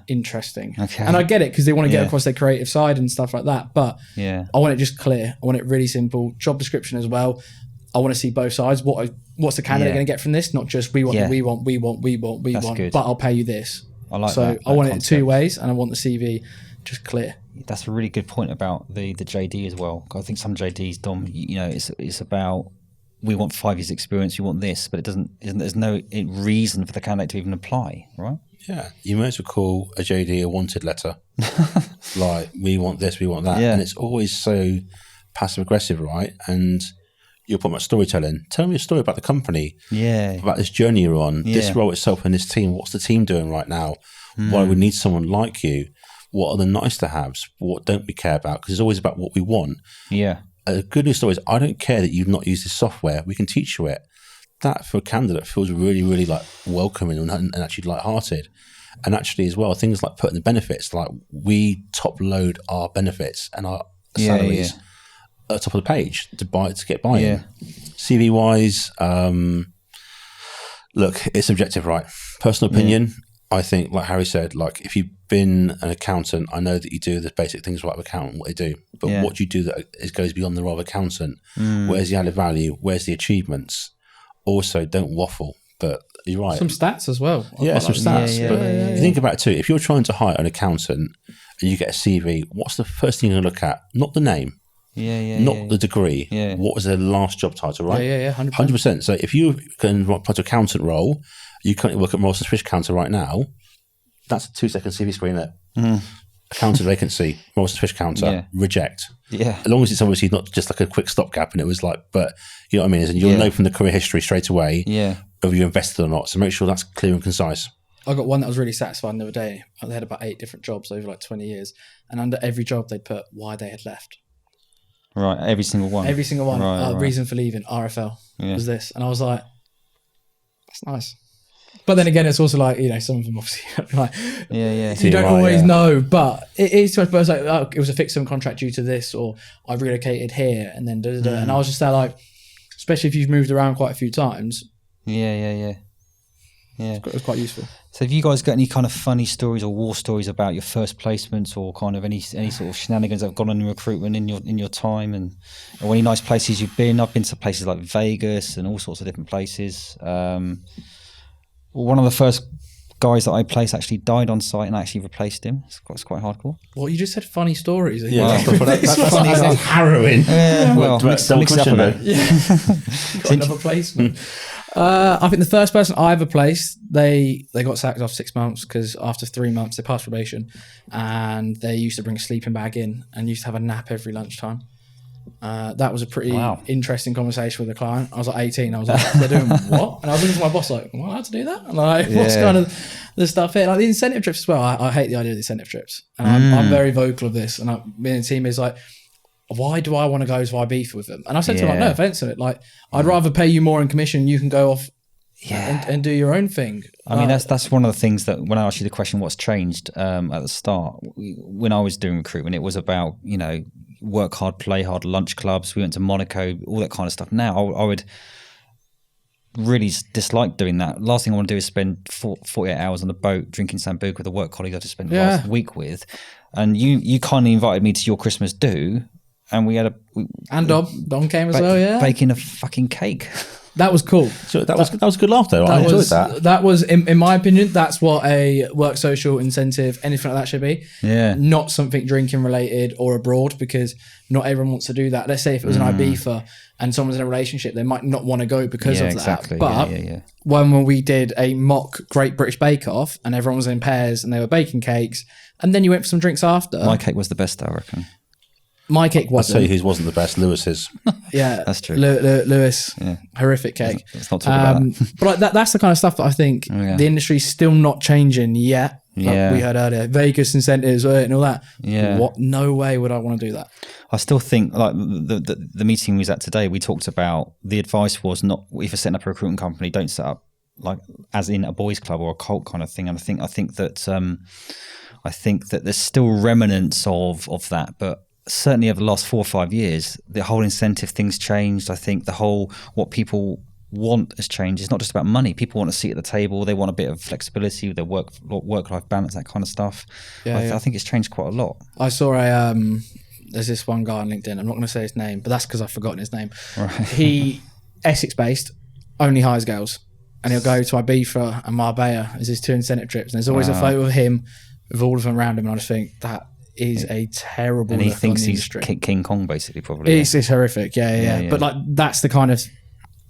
interesting. Okay. And I get it because they want to get across their creative side and stuff like that. But I want it just clear. I want it really simple. Job description as well. I want to see both sides. What's the candidate going to get from this? Not just we want, good. but I'll pay you this. I like so that. I want it 2 ways, and I want the CV just clear. That's a really good point about the JD as well. I think some JDs, Dom, it's about, we want 5 years experience, you want this, but there's no reason for the candidate to even apply, right? Yeah, you might as well call a JD a wanted letter. Like, we want this, we want that. Yeah. And it's always so passive aggressive, right? And you're talking about storytelling. Tell me a story about the company. Yeah. About this journey you're on, this role itself and this team. What's the team doing right now? Why we need someone like you? What are the nice to haves? What don't we care about? Because it's always about what we want. Yeah. A good news story is, I don't care that you've not used this software. We can teach you it. That for a candidate feels really, really like welcoming and actually lighthearted. And actually as well, things like putting the benefits, like we top load our benefits and our salaries at the top of the page to get buy-in. Yeah. CV wise, look, it's subjective, right? Personal opinion. I think, like Harry said, like if you've been an accountant, I know that you do the basic things right of accountant, what they do, but what do you do that goes beyond the role of accountant? Where's the added value? Where's the achievements? Also, don't waffle, but you're right. Some stats as well. Some stats. But you think about it too, if you're trying to hire an accountant and you get a CV, what's the first thing you're going to look at? Not the name. Not the degree. What was their last job title, right? 100%. So if you can apply to accountant role, you currently work at Morrison's Fish Counter right now, that's a 2-second CV screen there. Accountant vacancy, Morrison's Fish Counter, reject. Yeah. As long as it's obviously not just like a quick stopgap and it was like, but you know what I mean? And you'll know from the career history straight away whether you're invested or not. So make sure that's clear and concise. I got one that was really satisfying the other day. They had about 8 different jobs over like 20 years. And under every job, they'd put why they had left. Right, every single one. Every single one. Right. Reason for leaving, RFL, was this. And I was like, that's nice. But then again, it's also like, you know, some of them obviously like, Yeah. you don't always know, but it is, I suppose, like, oh, it was a fixed term contract due to this, or I relocated here and then and I was just there like, especially if you've moved around quite a few times. Yeah. It was quite useful. So have you guys got any kind of funny stories or war stories about your first placements, or kind of any sort of shenanigans that have gone on in recruitment in your time, or any nice places you've been? I've been to places like Vegas and all sorts of different places. One of the first guys that I placed actually died on site, and I actually replaced him. It's quite hardcore. Well, you just said funny stories. Yeah, that's funny. That's harrowing. Well, mix it up a bit. Got another placement. I think the first person I ever placed, they got sacked after 6 months because after 3 months they passed probation, and they used to bring a sleeping bag in and used to have a nap every lunchtime. That was a pretty interesting conversation with the client. I was like 18. I was like, they're doing what? And I was looking at my boss like, am I allowed to do that? And like, what's kind of the stuff here? Like the incentive trips as well. I hate the idea of the incentive trips. And I'm very vocal of this. And me and the team is like, why do I want to go to Ibiza with them? And I said to them, like, no offense to it. Like, I'd rather pay you more in commission. You can go off and do your own thing. I mean, that's one of the things that when I asked you the question, what's changed at the start, when I was doing recruitment, it was about, you know, work hard, play hard, lunch clubs. We went to Monaco, all that kind of stuff. Now I would really dislike doing that. Last thing I want to do is spend 48 hours on the boat drinking Sambuca with a work colleague I just spent the last week with. And you kindly invited me to your Christmas do, and we had Dom came as well, baking a fucking cake. That was cool. So that was a good laugh though. I enjoyed that. That was, in my opinion, that's what a work social incentive, anything like that should be. Yeah. Not something drinking related or abroad, because not everyone wants to do that. Let's say if it was an Ibiza and someone's in a relationship, they might not want to go because of that. But when we did a mock Great British Bake Off and everyone was in pairs and they were baking cakes, and then you went for some drinks after. My cake was the best, I reckon. My cake wasn't. I'll tell you whose wasn't the best, Lewis's. Yeah. That's true. Lewis, horrific cake. Let's not talk about that. But that's the kind of stuff that I think the industry's still not changing yet. Like we heard earlier, Vegas incentives and all that. Yeah. No way would I want to do that. I still think, like the meeting we was at today, we talked about the advice was not, if you're setting up a recruitment company, don't set up like as in a boys club or a cult kind of thing. And I think that there's still remnants of that, but certainly over the last 4 or 5 years, the whole incentive thing's changed. I think the whole what people want has changed. It's not just about money. People want a seat at the table. They want a bit of flexibility with their work-life balance, that kind of stuff. I think it's changed quite a lot. I saw there's this one guy on LinkedIn. I'm not going to say his name, but that's because I've forgotten his name. Right. He, Essex-based, only hires girls. And he'll go to Ibiza and Marbella as his 2 incentive trips. And there's always a photo of him with all of them around him. And I just think that is a terrible and he look thinks on the he's industry. King Kong basically, probably. It's horrific, yeah. But like that's the kind of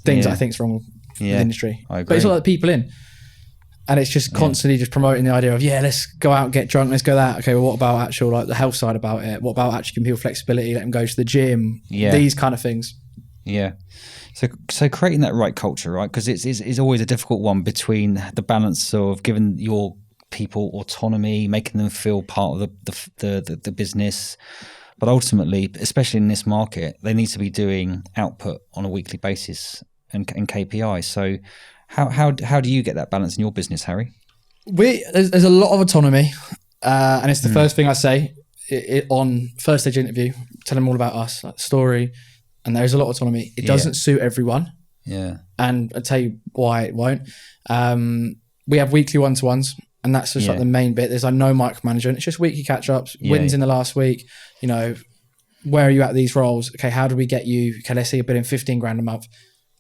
things I think is wrong with the industry. I agree. But it's all like the people in, and it's just constantly just promoting the idea of let's go out and get drunk, let's go that. Okay, well, what about actual like the health side about it? What about actually giving people flexibility, let them go to the gym? These kind of things. Yeah. So creating that right culture, right? Because it's always a difficult one between the balance of giving your people autonomy, making them feel part of the business, but ultimately, especially in this market, they need to be doing output on a weekly basis and KPIs. So how do you get that balance in your business, Harry? There's a lot of autonomy, and it's the first thing I say on first stage interview. Tell them all about us, like the story, and there's a lot of autonomy. It doesn't suit everyone, and I'll tell you why it won't. We have weekly one-to-ones. And that's just like the main bit. There's like no micromanagement. It's just weekly catch-ups, wins in the last week. You know, where are you at these roles? Okay, how do we get you? Okay, let's say you're bidding 15 grand a month.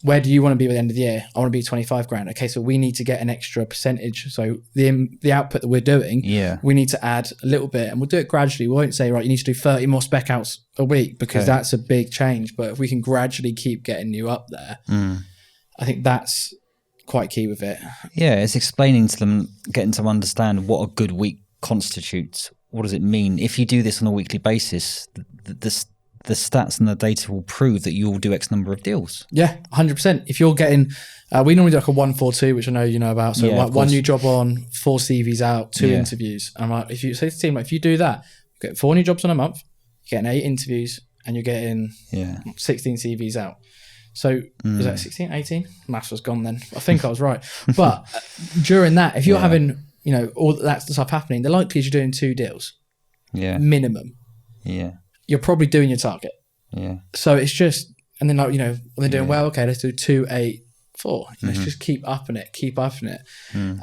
Where do you want to be at the end of the year? I want to be 25 grand. Okay, so we need to get an extra percentage. So the output that we're doing, we need to add a little bit, and we'll do it gradually. We won't say, right, you need to do 30 more spec outs a week, because that's a big change. But if we can gradually keep getting you up there, I think that's quite key with it. Yeah, it's explaining to them, getting to understand what a good week constitutes. What does it mean? If you do this on a weekly basis, the stats and the data will prove that you will do X number of deals. Yeah, 100%. If you're getting, we normally do like a 1-4-2, which I know you know about. So like one new job on, 4 CVs out, 2 interviews. And I'm like, if you say to the team, like, if you do that, you get 4 new jobs on a month, you're getting 8 interviews, and you're getting 16 CVs out. So was that 16, 18? Maths was gone then. I think I was right. But during that, if you're having, all that stuff happening, the likelihood you're doing 2 deals. Yeah. Minimum. Yeah. You're probably doing your target. Yeah. So it's just, and then when they're doing well, okay, let's do 2, 8, 4. Let's just keep upping it.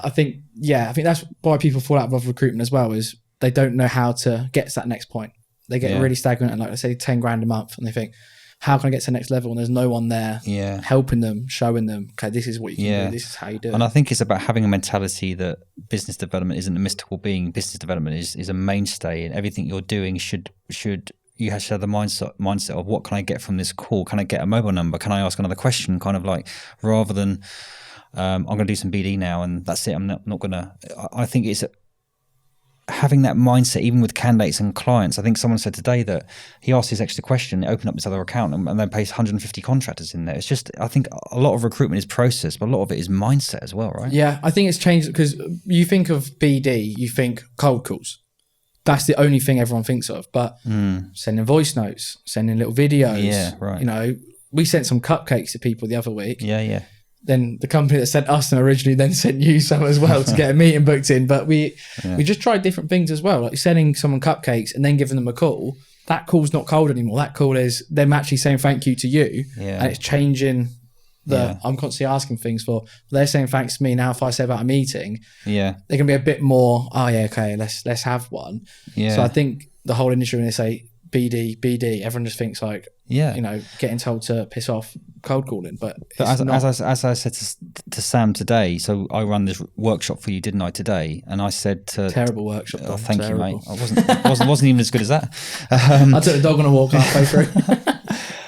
I think that's why people fall out of recruitment as well, is they don't know how to get to that next point. They get really stagnant and like, let's say 10 grand a month, and they think, how can I get to the next level? And there's no one there helping them, showing them, okay, this is what you can do. This is how you do it. And I think it's about having a mentality that business development isn't a mystical being. Business development is a mainstay, and everything you're doing should you have to have the mindset of, what can I get from this call? Can I get a mobile number? Can I ask another question? Kind of like, rather than I'm going to do some BD now and that's it. I'm not going to. I think it's having that mindset, even with candidates and clients. I think someone said today that he asked his extra question, opened up this other account, and then pays 150 contractors in there. It's just, I think a lot of recruitment is process, but a lot of it is mindset as well, right? Yeah, I think it's changed, because you think of BD, you think cold calls. That's the only thing everyone thinks of. But sending voice notes, sending little videos. Yeah, right. We sent some cupcakes to people the other week. Yeah. Then the company that sent us them originally then sent you some as well to get a meeting booked in. But we just tried different things as well, like sending someone cupcakes and then giving them a call. That call's not cold anymore. That call is them actually saying thank you to you, and it's changing. I'm constantly asking things for. They're saying thanks to me now. If I say about a meeting, they're gonna be a bit more. Oh yeah, okay, let's have one. Yeah. So I think the whole industry, when they say BD, everyone just thinks like, getting told to piss off, cold calling. But as I said to Sam today, so I run this workshop for you, didn't I, today? And I said to terrible workshop. Oh, thank you, mate. I wasn't even as good as that. I took the dog on a walk halfway through.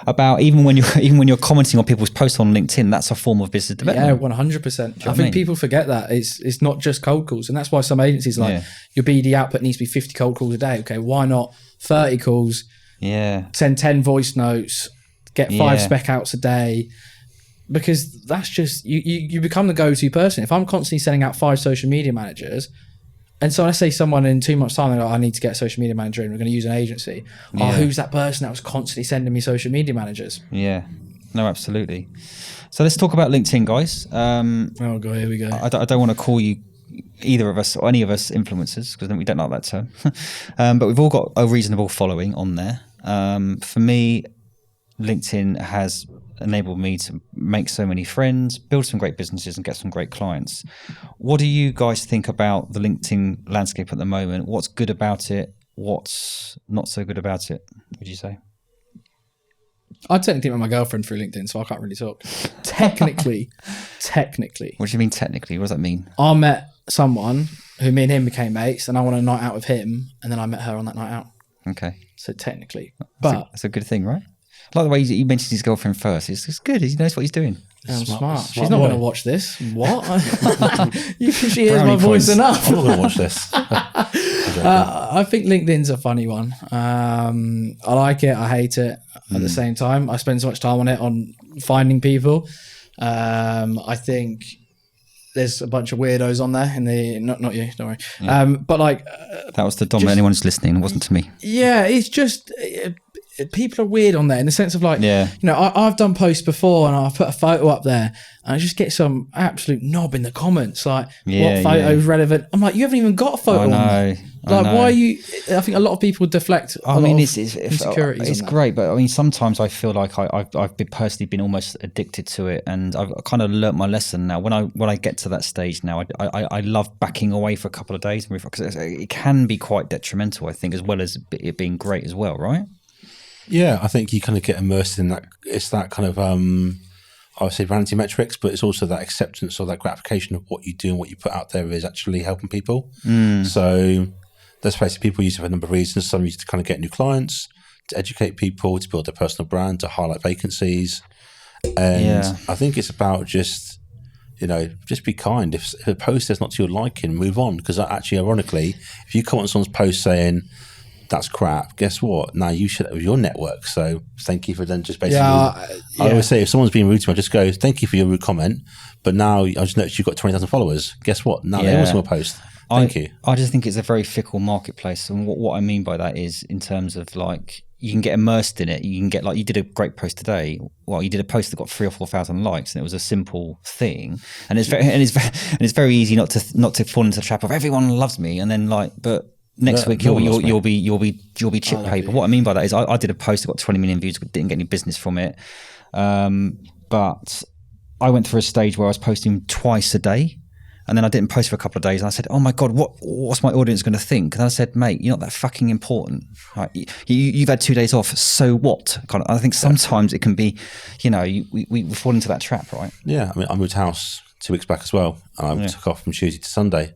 About even when you're commenting on people's posts on LinkedIn, that's a form of business development. Yeah, 100%. I think people forget that it's not just cold calls, and that's why some agencies like your BD output needs to be 50 cold calls a day. Okay, why not 30 calls? Yeah, send 10 voice notes, get 5 spec outs a day, because that's just you become the go-to person. If I'm constantly sending out 5 social media managers, and so let's say someone in 2 months' time, they're like, I need to get a social media manager and we're going to use an agency. Oh, who's that person that was constantly sending me social media managers? Yeah, no, absolutely. So let's talk about LinkedIn, guys. Oh, God, here we go. I don't want to call you either of us or any of us influencers, because then we don't like that term. But we've all got a reasonable following on there. For me, LinkedIn has enabled me to make so many friends, build some great businesses, and get some great clients. What do you guys think about the LinkedIn landscape at the moment? What's good about it? What's not so good about it, would you say? I technically met my girlfriend through LinkedIn, so I can't really talk. Technically. What do you mean technically? What does that mean? I met someone who me and him became mates, and I went on a night out with him, and then I met her on that night out. Okay. So technically. That's a good thing, right? I like the way he mentioned his girlfriend first. It's good. He knows what he's doing. I'm smart. She's not going to watch this. What? You think she hears my voice enough? I'm not going to watch this. I think LinkedIn's a funny one. I like it. I hate it at the same time. I spend so much time on it, on finding people. I think there's a bunch of weirdos on there. Not you, don't worry. Yeah. But like that was to Dom. Anyone who's listening, it wasn't to me. Yeah, it's just. People are weird on there in the sense of like, I've done posts before and I've put a photo up there and I just get some absolute knob in the comments like, what photo's relevant? I'm like, you haven't even got a photo on there. Like, why are you? I think a lot of people deflect. It's great, but I mean, sometimes I feel like I've personally been almost addicted to it, and I've kind of learnt my lesson now. When I get to that stage now, I love backing away for a couple of days because it can be quite detrimental, I think, as well as it being great as well, right? Yeah, I think you kind of get immersed in that. It's that kind of, I would say vanity metrics, but it's also that acceptance or that gratification of what you do and what you put out there is actually helping people. So let's face it, people use it for a number of reasons. Some use it to kind of get new clients, to educate people, to build their personal brand, to highlight vacancies. And I think it's about just be kind. If a post is not to your liking, move on. Because actually, ironically, if you comment on someone's post saying, that's crap, guess what? Now you should have your network. So thank you for then just basically. I always say if someone's being rude to me, I just go, thank you for your rude comment. But now I just noticed you've got 20,000 followers. Guess what? Now they also want to post. Thank you. I just think it's a very fickle marketplace. And what I mean by that is in terms of like, you can get immersed in it. You can get, like, you did a great post today. Well, you did a post that got 3,000 or 4,000 likes, and it was a simple thing. And it's very easy not to fall into the trap of everyone loves me, and then like, but next week you'll be chip paper. What I mean by that is I did a post that got 20 million views, didn't get any business from it, but I went through a stage where I was posting twice a day. And then I didn't post for a couple of days, and I said, "Oh my God, what's my audience going to think?" And I said, "Mate, you're not that fucking important. Right? You've had 2 days off, so what?" I think sometimes it can be, we fall into that trap, right? Yeah, I mean, I moved house 2 weeks back as well, and I took off from Tuesday to Sunday,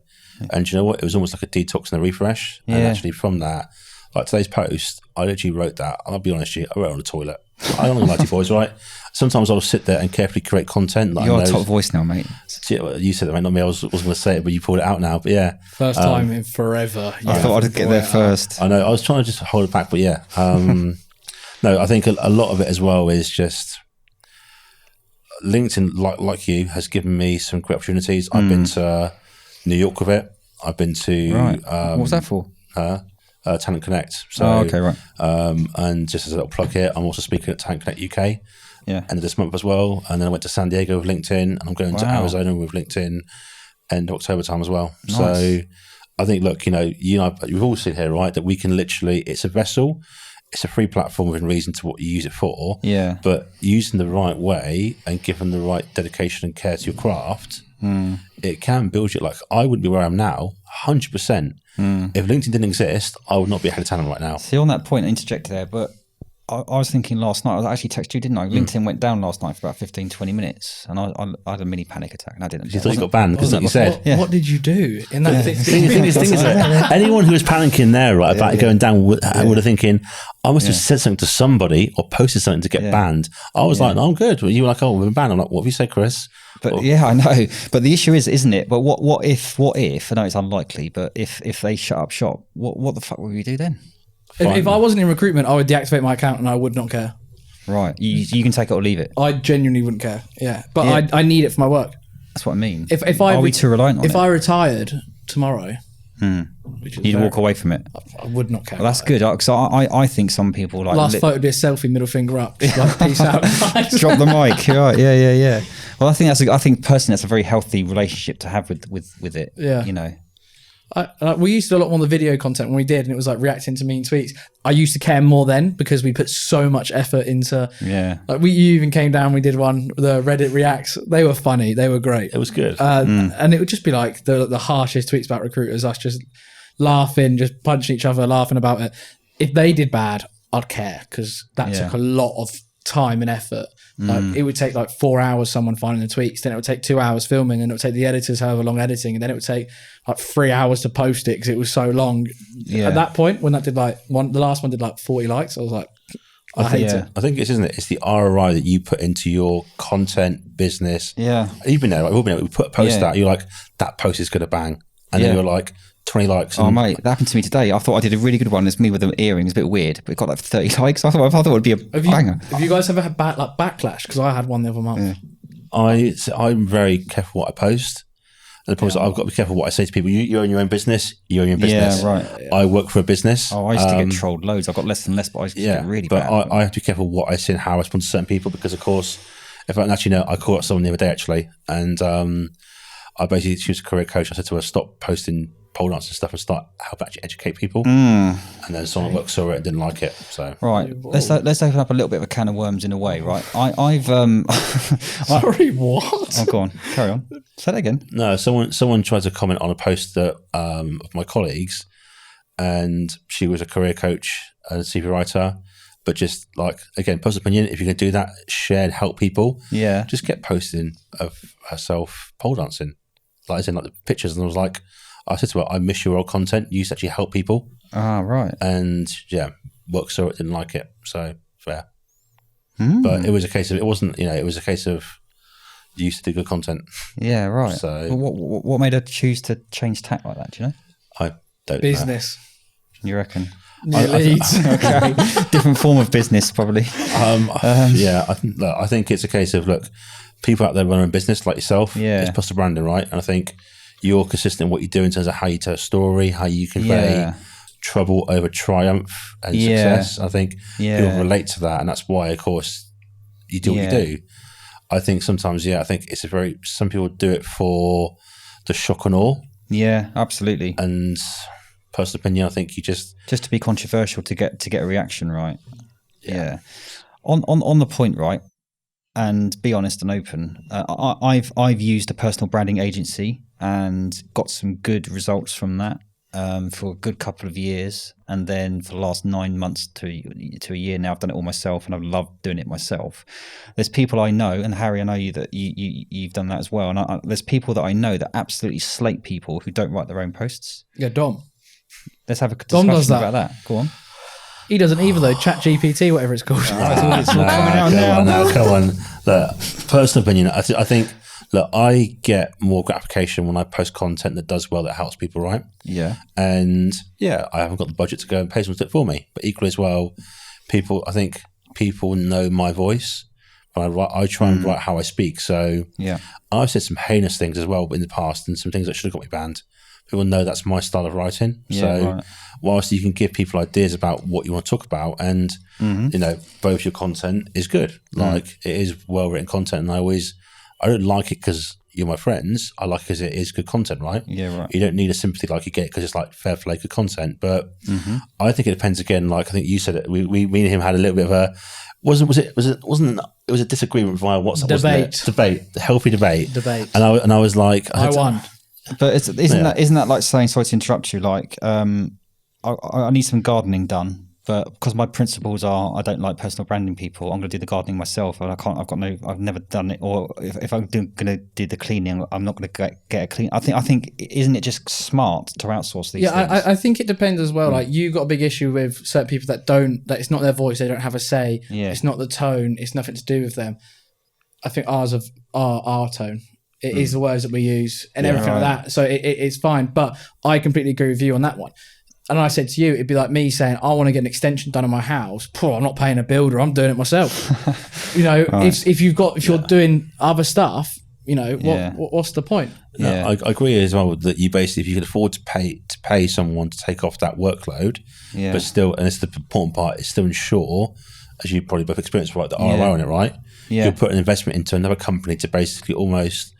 and you know what? It was almost like a detox and a refresh. And actually, from that, like today's post, I literally wrote that. And I'll be honest with you, I wrote it on the toilet. I don't know, mighty boys, right? Sometimes I'll sit there and carefully create content. That You're a top voice now, mate. You said that, mate, not me. I was going to say it, but you pulled it out now. But yeah, first time in forever. I thought I'd get there first. I know. I was trying to just hold it back, but yeah. No, I think a lot of it as well is just LinkedIn, like you, has given me some great opportunities. I've been to New York with it. I've been to what was that for? Talent Connect. So, right. And just as a little plug here, I'm also speaking at Talent Connect UK. End of this month as well. And then I went to San Diego with LinkedIn, and I'm going to Arizona with LinkedIn end of October time as well. Nice. So I think, look, you and I, we've all seen here, right, that we can literally, it's a vessel, it's a free platform within reason to what you use it for. Yeah. But using the right way and given the right dedication and care to your craft, it can build you. Like, I wouldn't be where I am now, 100%. If LinkedIn didn't exist, I would not be ahead of talent right now. See, on that point, I interject there, but I was thinking last night, I actually texted you, didn't I? LinkedIn went down last night for about 15, 20 minutes, and I had a mini panic attack, and I didn't. You thought you got banned because you said. What did you do in that 15 minutes? Thing is, anyone who was panicking there, right, about it going down would have thinking, I must have said something to somebody or posted something to get banned. I was like, no, I'm good. You were like, oh, we've been banned. I'm like, what have you said, Chris? But yeah, I know. But the issue is, isn't it? But what if? I know it's unlikely, but if they shut up shop, what the fuck would we do then? If I wasn't in recruitment, I would deactivate my account and I would not care. Right. You can take it or leave it. I genuinely wouldn't care. Yeah. But I need it for my work. That's what I mean. Are we too reliant on it? If I retired tomorrow, you'd walk away from it. I would not care. Well, that's good. Because I think some people like... Last photo would be a selfie, middle finger up. Just like, peace out. Drop the mic. Right. Yeah. Well, I think personally that's a very healthy relationship to have with it. Yeah. We used to do a lot more on the video content when we did, and it was like reacting to mean tweets. I used to care more then because we put so much effort into. Yeah. Like you even came down. We did one, the Reddit reacts. They were funny. They were great. It was good. And it would just be like the harshest tweets about recruiters. Us just laughing, just punching each other, laughing about it. If they did bad, I'd care because that took a lot of time and effort. Like it would take like 4 hours someone finding the tweets, then it would take 2 hours filming, and it would take the editors however long editing, and then it would take like 3 hours to post it because it was so long. At that point, when that did the last one did like 40 likes, I was like, I hate it. I think it's, isn't it? It's the ROI that you put into your content business. Yeah. You've been there, right? We've been there. We put a post out, you're like, that post is going to bang. And then you're like, 20 likes. Oh, mate, that happened to me today. I thought I did a really good one. It's me with the earrings, a bit weird, but it got like 30 likes. I thought it would be a banger. Have you guys ever had backlash? Because I had one the other month. I'm very careful what I post. And the problem is I've got to be careful what I say to people. You own your own business. You own your own business. Yeah, right. I work for a business. Oh, I used to get trolled loads. I got less and less, but I used to get really bad. But I have to be careful what I say and how I respond to certain people because, of course, if I actually know, I called up someone the other day actually, and I basically, she was a career coach. I said to her, stop posting pole dance and stuff and start help actually educate people. And then someone at work saw it and didn't like it. So right, let's open up a little bit of a can of worms in a way, right? I've sorry, what? Oh, go on, carry on. Say that again. No, someone tried to comment on a post that of my colleagues, and she was a career coach and a CV writer. But just like, again, post opinion, if you can do that, share and help people. Yeah. Just get posting of herself pole dancing. Like, as in like the pictures. And I was like, I said to her, I miss your old content. You used to actually help people. Ah, right. And yeah, work saw it, didn't like it. So fair. But it was a case of, it wasn't, it was a case of you used to do good content. Yeah, right. So what made her choose to change tack like that? Do you know? I don't Business. You reckon? Okay. Different form of business, probably. Yeah, I think it's a case of, look, people out there running a business like yourself, it's plus the branding, right? And I think you're consistent in what you do in terms of how you tell a story, how you convey trouble over triumph and success. I think people relate to that, and that's why, of course, you do what you do. I think sometimes, I think it's some people do it for the shock and awe. Yeah, absolutely. And personal opinion, I think you just to be controversial to get a reaction, right? Yeah. On the point, right? And be honest and open. I've used a personal branding agency and got some good results from that for a good couple of years, and then for the last 9 months to a year now, I've done it all myself, and I've loved doing it myself. There's people I know, and Harry, I know you that you've done that as well. And there's people that I know that absolutely slate people who don't write their own posts. Yeah, Dom. Let's have a discussion about that. Go on. He doesn't either though. Chat GPT, whatever it's called. It's all coming out now. Come on. Look, personal opinion. I think. Look, I get more gratification when I post content that does well, that helps people, right? Yeah. And I haven't got the budget to go and pay someone to do it for me. But equally as well, I think people know my voice. I try and write how I speak. So I've said some heinous things as well in the past, and some things that should have got me banned. People know that's my style of writing. Whilst you can give people ideas about what you want to talk about, and both your content is good. Like it is well written content, and I don't like it because you're my friends. I like it because it is good content, right? Yeah, right. You don't need a sympathy like you get because it's like fair play good content. But I think it depends again. Like I think you said it. Me and him had a little bit of a it was a disagreement via WhatsApp. Debate, healthy debate. And I was like, I won. But isn't that like saying, sorry to interrupt you, like I need some gardening done, but because my principles are I don't like personal branding people, I'm going to do the gardening myself, and I've never done it. Or if I'm going to do the cleaning, I'm not going to get a clean. I think isn't it just smart to outsource these things? I think it depends as well. Like you got a big issue with certain people that it's not their voice, they don't have a say. Yeah. It's not the tone, it's nothing to do with them. I think ours are our tone. It is the words that we use and everything like that. So it's fine. But I completely agree with you on that one. And I said to you, it'd be like me saying, I want to get an extension done on my house. I'm not paying a builder. I'm doing it myself. If you're doing other stuff, what's the point? Yeah. I agree as well that you basically, if you can afford to pay someone to take off that workload, but still, and it's the important part, is still ensure, as you probably both experienced, right, the ROI on it, right? Yeah. You'll put an investment into another company to basically almost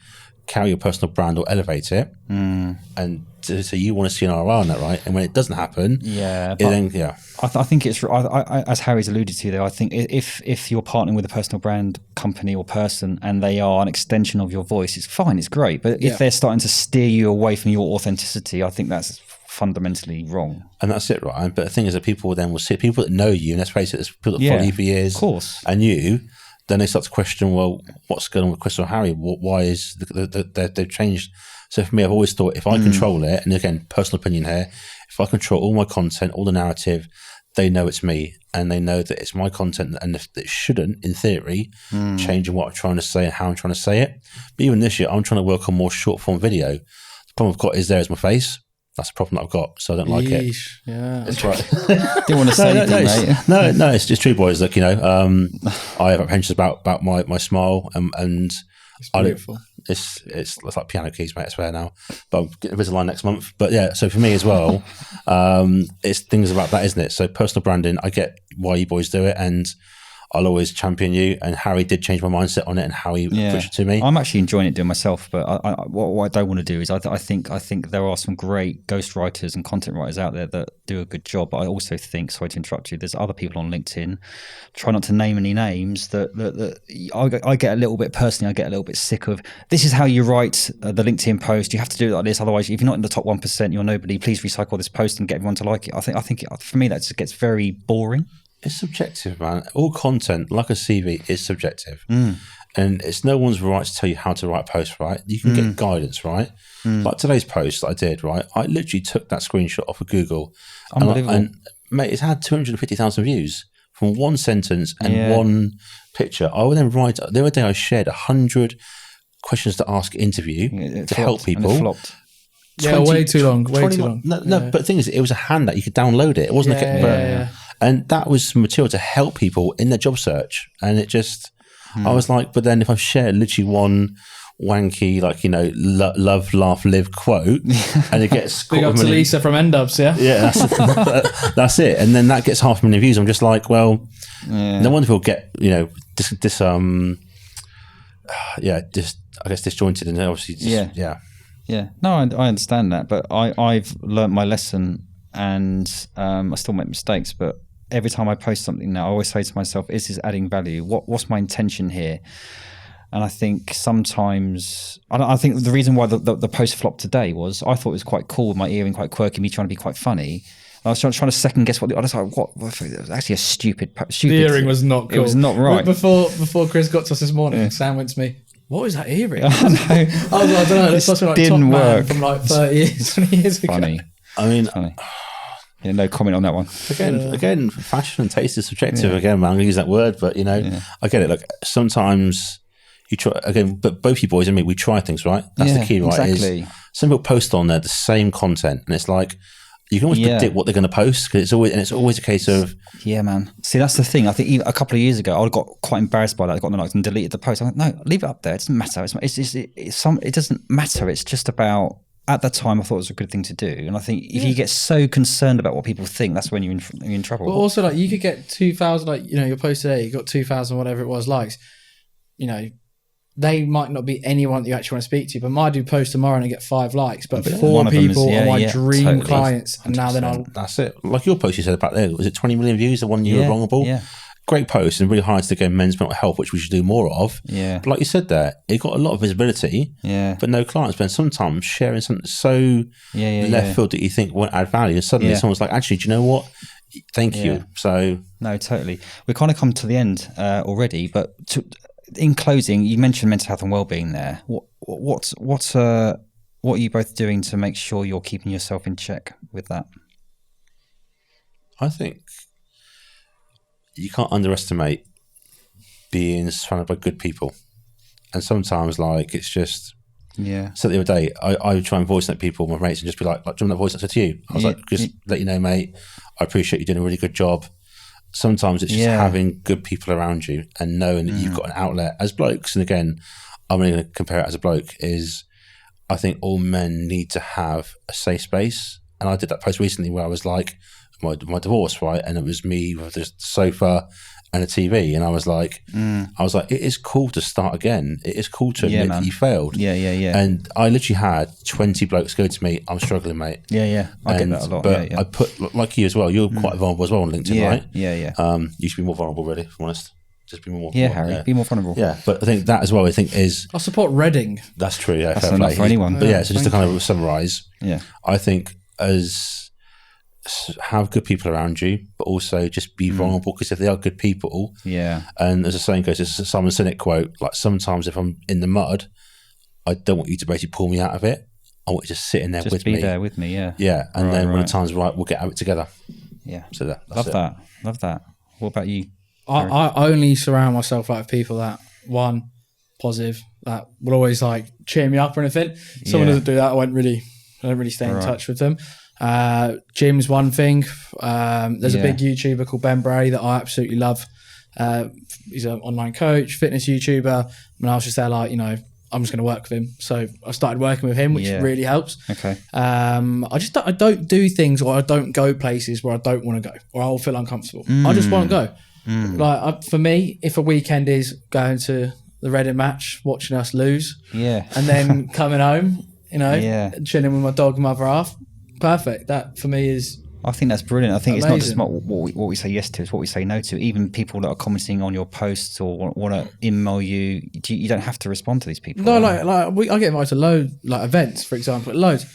carry your personal brand or elevate it, and so you want to see an ROI on that, right? And when it doesn't happen, I think it's as Harry's alluded to there. I think if you're partnering with a personal brand company or person and they are an extension of your voice, it's fine, it's great. But if they're starting to steer you away from your authenticity, I think that's fundamentally wrong. And that's it, right? But the thing is that people then will see people that know you, and let's face it, there's people that follow you for years, of course, and you. Then they start to question, well, what's going on with Chris or Harry? Why is they've changed? So for me, I've always thought if I control it, and again, personal opinion here, if I control all my content, all the narrative, they know it's me, and they know that it's my content, and if it shouldn't, in theory, change in what I'm trying to say and how I'm trying to say it. But even this year, I'm trying to work on more short form video. The problem I've got is there is my face. That's the problem that I've got, so I don't like it. Yeah, that's right. Didn't want to say anything, mate. No, it's just true, boys. Look, I have apprehensions about my smile, and it's beautiful. It's like piano keys, mate. I swear now. But I'm getting Invisalign next month. But yeah, so for me as well, it's things about that, isn't it? So personal branding, I get why you boys do it, and I'll always champion you. And Harry did change my mindset on it and how he pushed it to me. I'm actually enjoying it doing myself, but what I don't want to do is I think there are some great ghostwriters and content writers out there that do a good job. But I also think, sorry to interrupt you, there's other people on LinkedIn. Try not to name any names that I get a little bit personally. I get a little bit sick of. This is how you write the LinkedIn post. You have to do it like this. Otherwise, if you're not in the top 1%, you're nobody. Please recycle this post and get everyone to like it. I think for me that just gets very boring. It's subjective, man. All content, like a CV, is subjective. And it's no one's right to tell you how to write a post, right? You can get guidance, right? Like today's post that I did, right? I literally took that screenshot off of Google. Unbelievable. And mate, it's had 250,000 views from one sentence and one picture. I would then write, the other day I shared 100 questions to ask interview to help people. And it flopped. 20, way too long. Way too long. No, but the thing is, it was a handout. You could download it. It wasn't And that was some material to help people in their job search. And it just, I was like, but then if I share literally wanky, like, you know, love, laugh, live quote, and it gets Big up to Lisa from N-Dubs, yeah? Yeah, that's it. And then that gets 500,000 views. I'm just like, well, no wonder people get, you know, I guess disjointed, and obviously Yeah. No, I understand that, but I've learnt my lesson, and I still make mistakes, but every time I post something now, I always say to myself, is this adding value? What's my intention here? And I think sometimes, I think the reason why the post flopped today was I thought it was quite cool with my earring, quite quirky, me trying to be quite funny. I was trying to second guess I was like, what? It was actually a stupid. The earring was not cool. It was not right. Before Chris got to us this morning, Sam went to me, what was that earring? I was like, I don't know. It's such a didn't top work. Man from like 30 years, 20 years ago. Funny. I mean, funny. Yeah, no comment on that one. Again, fashion and taste is subjective. Again, man, I'm going to use that word, but you know, I get it. Like sometimes you try again, but both you boys and me, we try things, right? That's the key, right? Exactly. Is some people post on there the same content, and it's like you can always predict what they're going to post because it's always a case of man. See, that's the thing. I think even a couple of years ago, I got quite embarrassed by that. I got on the likes and deleted the post. I'm like, no, leave it up there. It doesn't matter. It doesn't matter. It's just about. At that time, I thought it was a good thing to do, and I think if you get so concerned about what people think, that's when you're in trouble. But also, like, you could get 2,000, like, you know, your post today, you got 2,000, whatever it was, likes. You know, they might not be anyone that you actually want to speak to, but might do post tomorrow and I get 5 likes. But 4 people are my dream clients, and now then that's it. Like your post you said back there, was it 20 million views? The one you were vulnerable. Yeah. Great post and really highlights again men's mental health, which we should do more of. Yeah. But like you said there, it got a lot of visibility. Yeah. But no clients. But sometimes sharing something so left field that you think won't add value, and suddenly someone's like, actually, do you know what? Thank you. So no, totally. We kind of come to the end already, but in closing, you mentioned mental health and wellbeing there. What are you both doing to make sure you're keeping yourself in check with that? I think you can't underestimate being surrounded by good people. And sometimes, like, it's just... Yeah. So the other day, I would try and voice note people, my mates, and just be like, do you want that voice note to you? I was like, just let you know, mate, I appreciate you doing a really good job. Sometimes it's just having good people around you and knowing that you've got an outlet. As blokes, and again, I'm only going to compare it as a bloke, is I think all men need to have a safe space. And I did that post recently where I was like, my divorce, right? And it was me with this sofa and a TV, and I was like, it is cool to start again. It is cool to admit that you failed. Yeah. And I literally had 20 blokes go to me, I'm struggling, mate. Yeah. I get that a lot. But I put, like you as well, you're quite vulnerable as well on LinkedIn, right? Yeah. You should be more vulnerable, really, if I'm honest. Just be more. Harry, be more vulnerable. Yeah, but I think that as well, is... I support Reading. That's true, yeah. That's enough for anyone. But so just to kind of summarise, I think have good people around you, but also just be vulnerable, because if they are good people, and as the saying goes, it's a Simon Sinek quote, like, sometimes if I'm in the mud, I don't want you to basically pull me out of it. I want you to sit in there with me. Just be there with me, and then when the time's right, we'll get out of it together. So that's Love that. What about you? I only surround myself with people that, one, positive, that will always like cheer me up or anything. Someone doesn't do that, I don't really stay in touch with them. Gym's one thing. There's a big YouTuber called Ben Bray that I absolutely love. He's an online coach, fitness YouTuber. And I was just there like, you know, I'm just going to work with him. So I started working with him, which really helps. Okay. I don't do things, or I don't go places where I don't want to go, or I'll feel uncomfortable. I just want to go. Like, for me, if a weekend is going to the Reading match, watching us lose, and then coming home, you know, chilling with my dog and my other half, perfect. That for me is... I think that's brilliant. I think amazing. It's not just what we say yes to, it's what we say no to. Even people that are commenting on your posts or want to email you, you don't have to respond to these people. No, I get invited to loads, like events, for example, loads.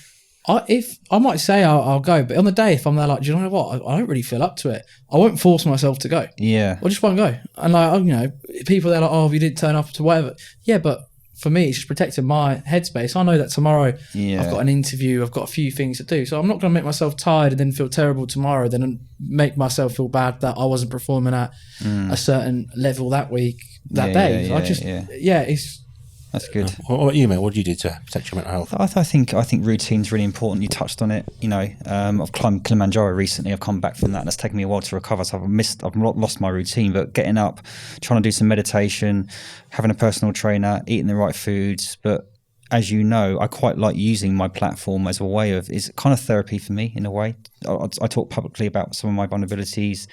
If I might say I'll go, but on the day, if I'm there, like, do you know what? I don't really feel up to it. I won't force myself to go. Yeah. I just won't go. And like, you know, people they're like, oh, if you didn't turn up to whatever. Yeah, but for me, it's just protecting my headspace. I know that tomorrow I've got an interview, I've got a few things to do. So I'm not going to make myself tired and then feel terrible tomorrow, then make myself feel bad that I wasn't performing at a certain level that week, that day. It's That's good. What about you, mate? What do you do to protect your mental health? I think routine's really important. You touched on it. You know, I've climbed Kilimanjaro recently. I've come back from that, and it's taken me a while to recover. So I've lost my routine. But getting up, trying to do some meditation, having a personal trainer, eating the right foods. But as you know, I quite like using my platform as a way of, it's kind of therapy for me in a way. I talk publicly about some of my vulnerabilities.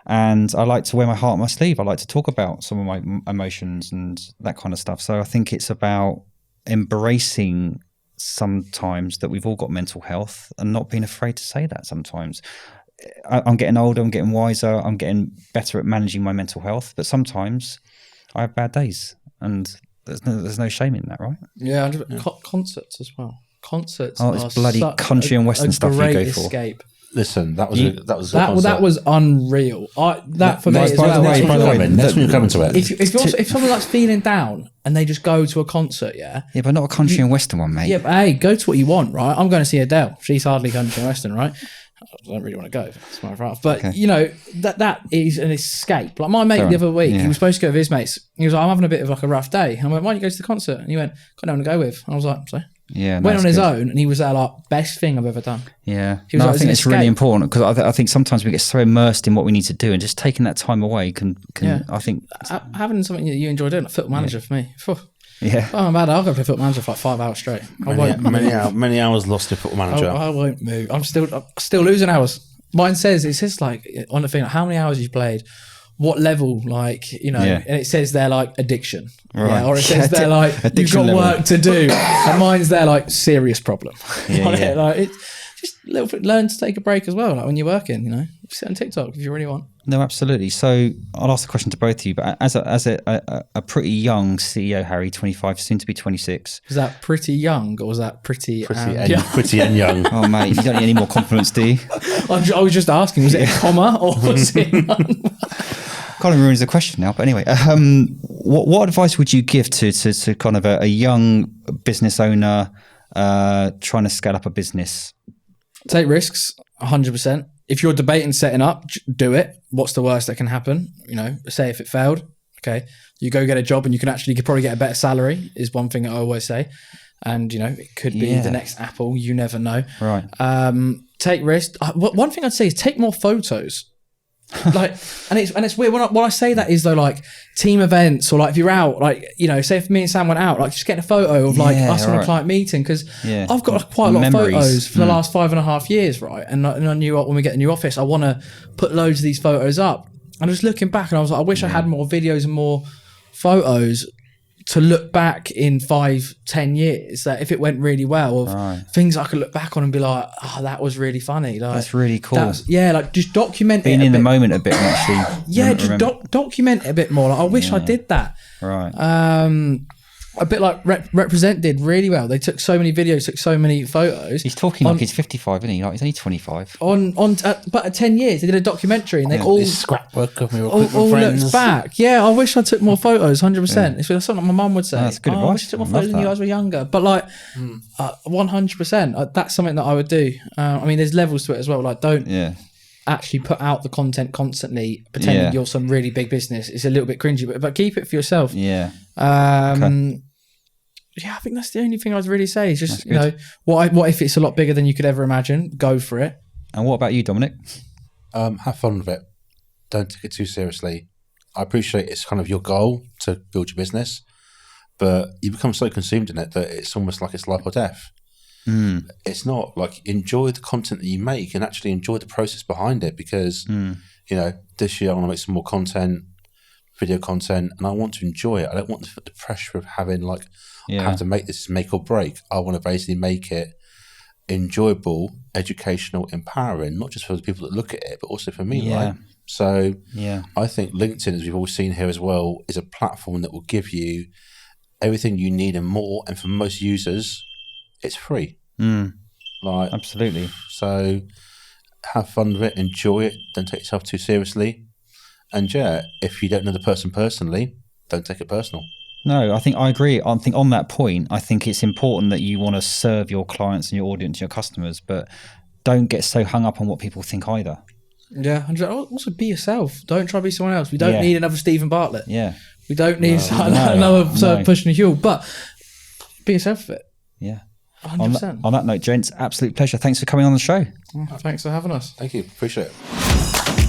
And I like to wear my heart on my sleeve. I like to talk about some of my emotions and that kind of stuff. So I think it's about embracing sometimes that we've all got mental health and not being afraid to say that sometimes. I'm getting older, I'm getting wiser, I'm getting better at managing my mental health. But sometimes I have bad days, and there's no shame in that, right? Yeah, concerts as well. Concerts. Oh, it's bloody country and western stuff you go for. Escape. Listen, that was unreal. That for me as well. That's when you're coming to it. If someone likes feeling down and they just go to a concert, yeah, but not a country and western one, mate. Yeah, but hey, go to what you want, right? I'm going to see Adele. She's hardly country and western, right? I don't really want to go. That's my rough. But okay. You know, that is an escape. Like my mate the other week, he was supposed to go with his mates. He was like, I'm having a bit of like a rough day. I went, why don't you go to the concert? And he went, got no one to go with. And I was like, so. Yeah, went on his own, and he was there like, best thing I've ever done. Yeah, I think it's really important, because I think sometimes we get so immersed in what we need to do, and just taking that time away can I think having something that you enjoy doing, like football manager for me. Yeah. Oh, man, I'll go play football manager for like 5 hours straight. Many hours lost to football manager. I won't move. I'm still losing hours. Mine says like on the thing, like, how many hours you've played, what level, like, you know, and it says they're like addiction. Right. Or it says they're like, you've got work to do. And mine's there like serious problem. Like, it's just a little bit, learn to take a break as well. Like when you're working, you know, sit on TikTok if you really want. No, absolutely. So I'll ask the question to both of you, but as a pretty young CEO, Harry, 25, soon to be 26. Was that pretty young, or was that pretty and young? Oh, mate, you don't need any more compliments, do you? I was just asking, was it a comma or was it none? Kind of ruins the question now, but anyway, what advice would you give to kind of a young business owner trying to scale up a business? Take risks, 100%. If you're debating setting up, do it. What's the worst that can happen? You know, say if it failed, okay, you go get a job and you could probably get a better salary, is one thing that I always say. And, you know, it could be the next Apple. You never know. Right. Take risks. One thing I'd say is take more photos. Like, and it's weird when I say that is though, like team events, or like if you're out, like, you know, say if me and Sam went out, like just getting a photo of like us on a client meeting, because I've got like, quite a lot of photos for the last 5.5 years, right? And I knew when we get a new office, I want to put loads of these photos up. And I was looking back and I was like, I wish I had more videos and more photos to look back in 5-10 years, that if it went really well, of things I could look back on and be like, oh, that was really funny. Like, that's really cool. Like just document being in the moment a bit, actually. Yeah, just document it a bit more. Like, I wish I did that. Right. A bit like Represent did really well. They took so many videos, took so many photos. He's talking like he's 55, isn't he? Like he's only 25. But at 10 years, they did a documentary, and they all this scrapbook of me all looked back. Yeah, I wish I took more photos. 100%. It's something my mum would say. That's good advice. I wish I took more photos when you guys were younger. But like, 100%. That's something that I would do. I mean, there's levels to it as well. Like, don't actually put out the content constantly, pretending you're some really big business. It's a little bit cringy, but keep it for yourself. Yeah. Yeah, I think that's the only thing I'd really say is just, you know, what if it's a lot bigger than you could ever imagine? Go for it. And what about you, Dominic? Have fun with it. Don't take it too seriously. I appreciate it's kind of your goal to build your business, but you become so consumed in it that it's almost like it's life or death. It's not. Like, enjoy the content that you make and actually enjoy the process behind it, because, you know, this year I want to make some more content, video content, and I want to enjoy it. I don't want the pressure of having like, I have to make this make or break. I want to basically make it enjoyable, educational, empowering, not just for the people that look at it, but also for me, right? So I think LinkedIn, as we've all seen here as well, is a platform that will give you everything you need and more. And for most users, it's free. Like, absolutely. So have fun with it, enjoy it, don't take yourself too seriously. And if you don't know the person personally, don't take it personal. No, I think I agree. I think on that point, I think it's important that you want to serve your clients and your audience, your customers, but don't get so hung up on what people think either. Yeah, 100%. Also be yourself. Don't try to be someone else. We don't Yeah. need another Stephen Bartlett. Yeah. We don't need another sort of pushing the fuel, but be yourself with it. Yeah. 100%. On that note, gents, absolute pleasure. Thanks for coming on the show. Thanks for having us. Thank you. Appreciate it.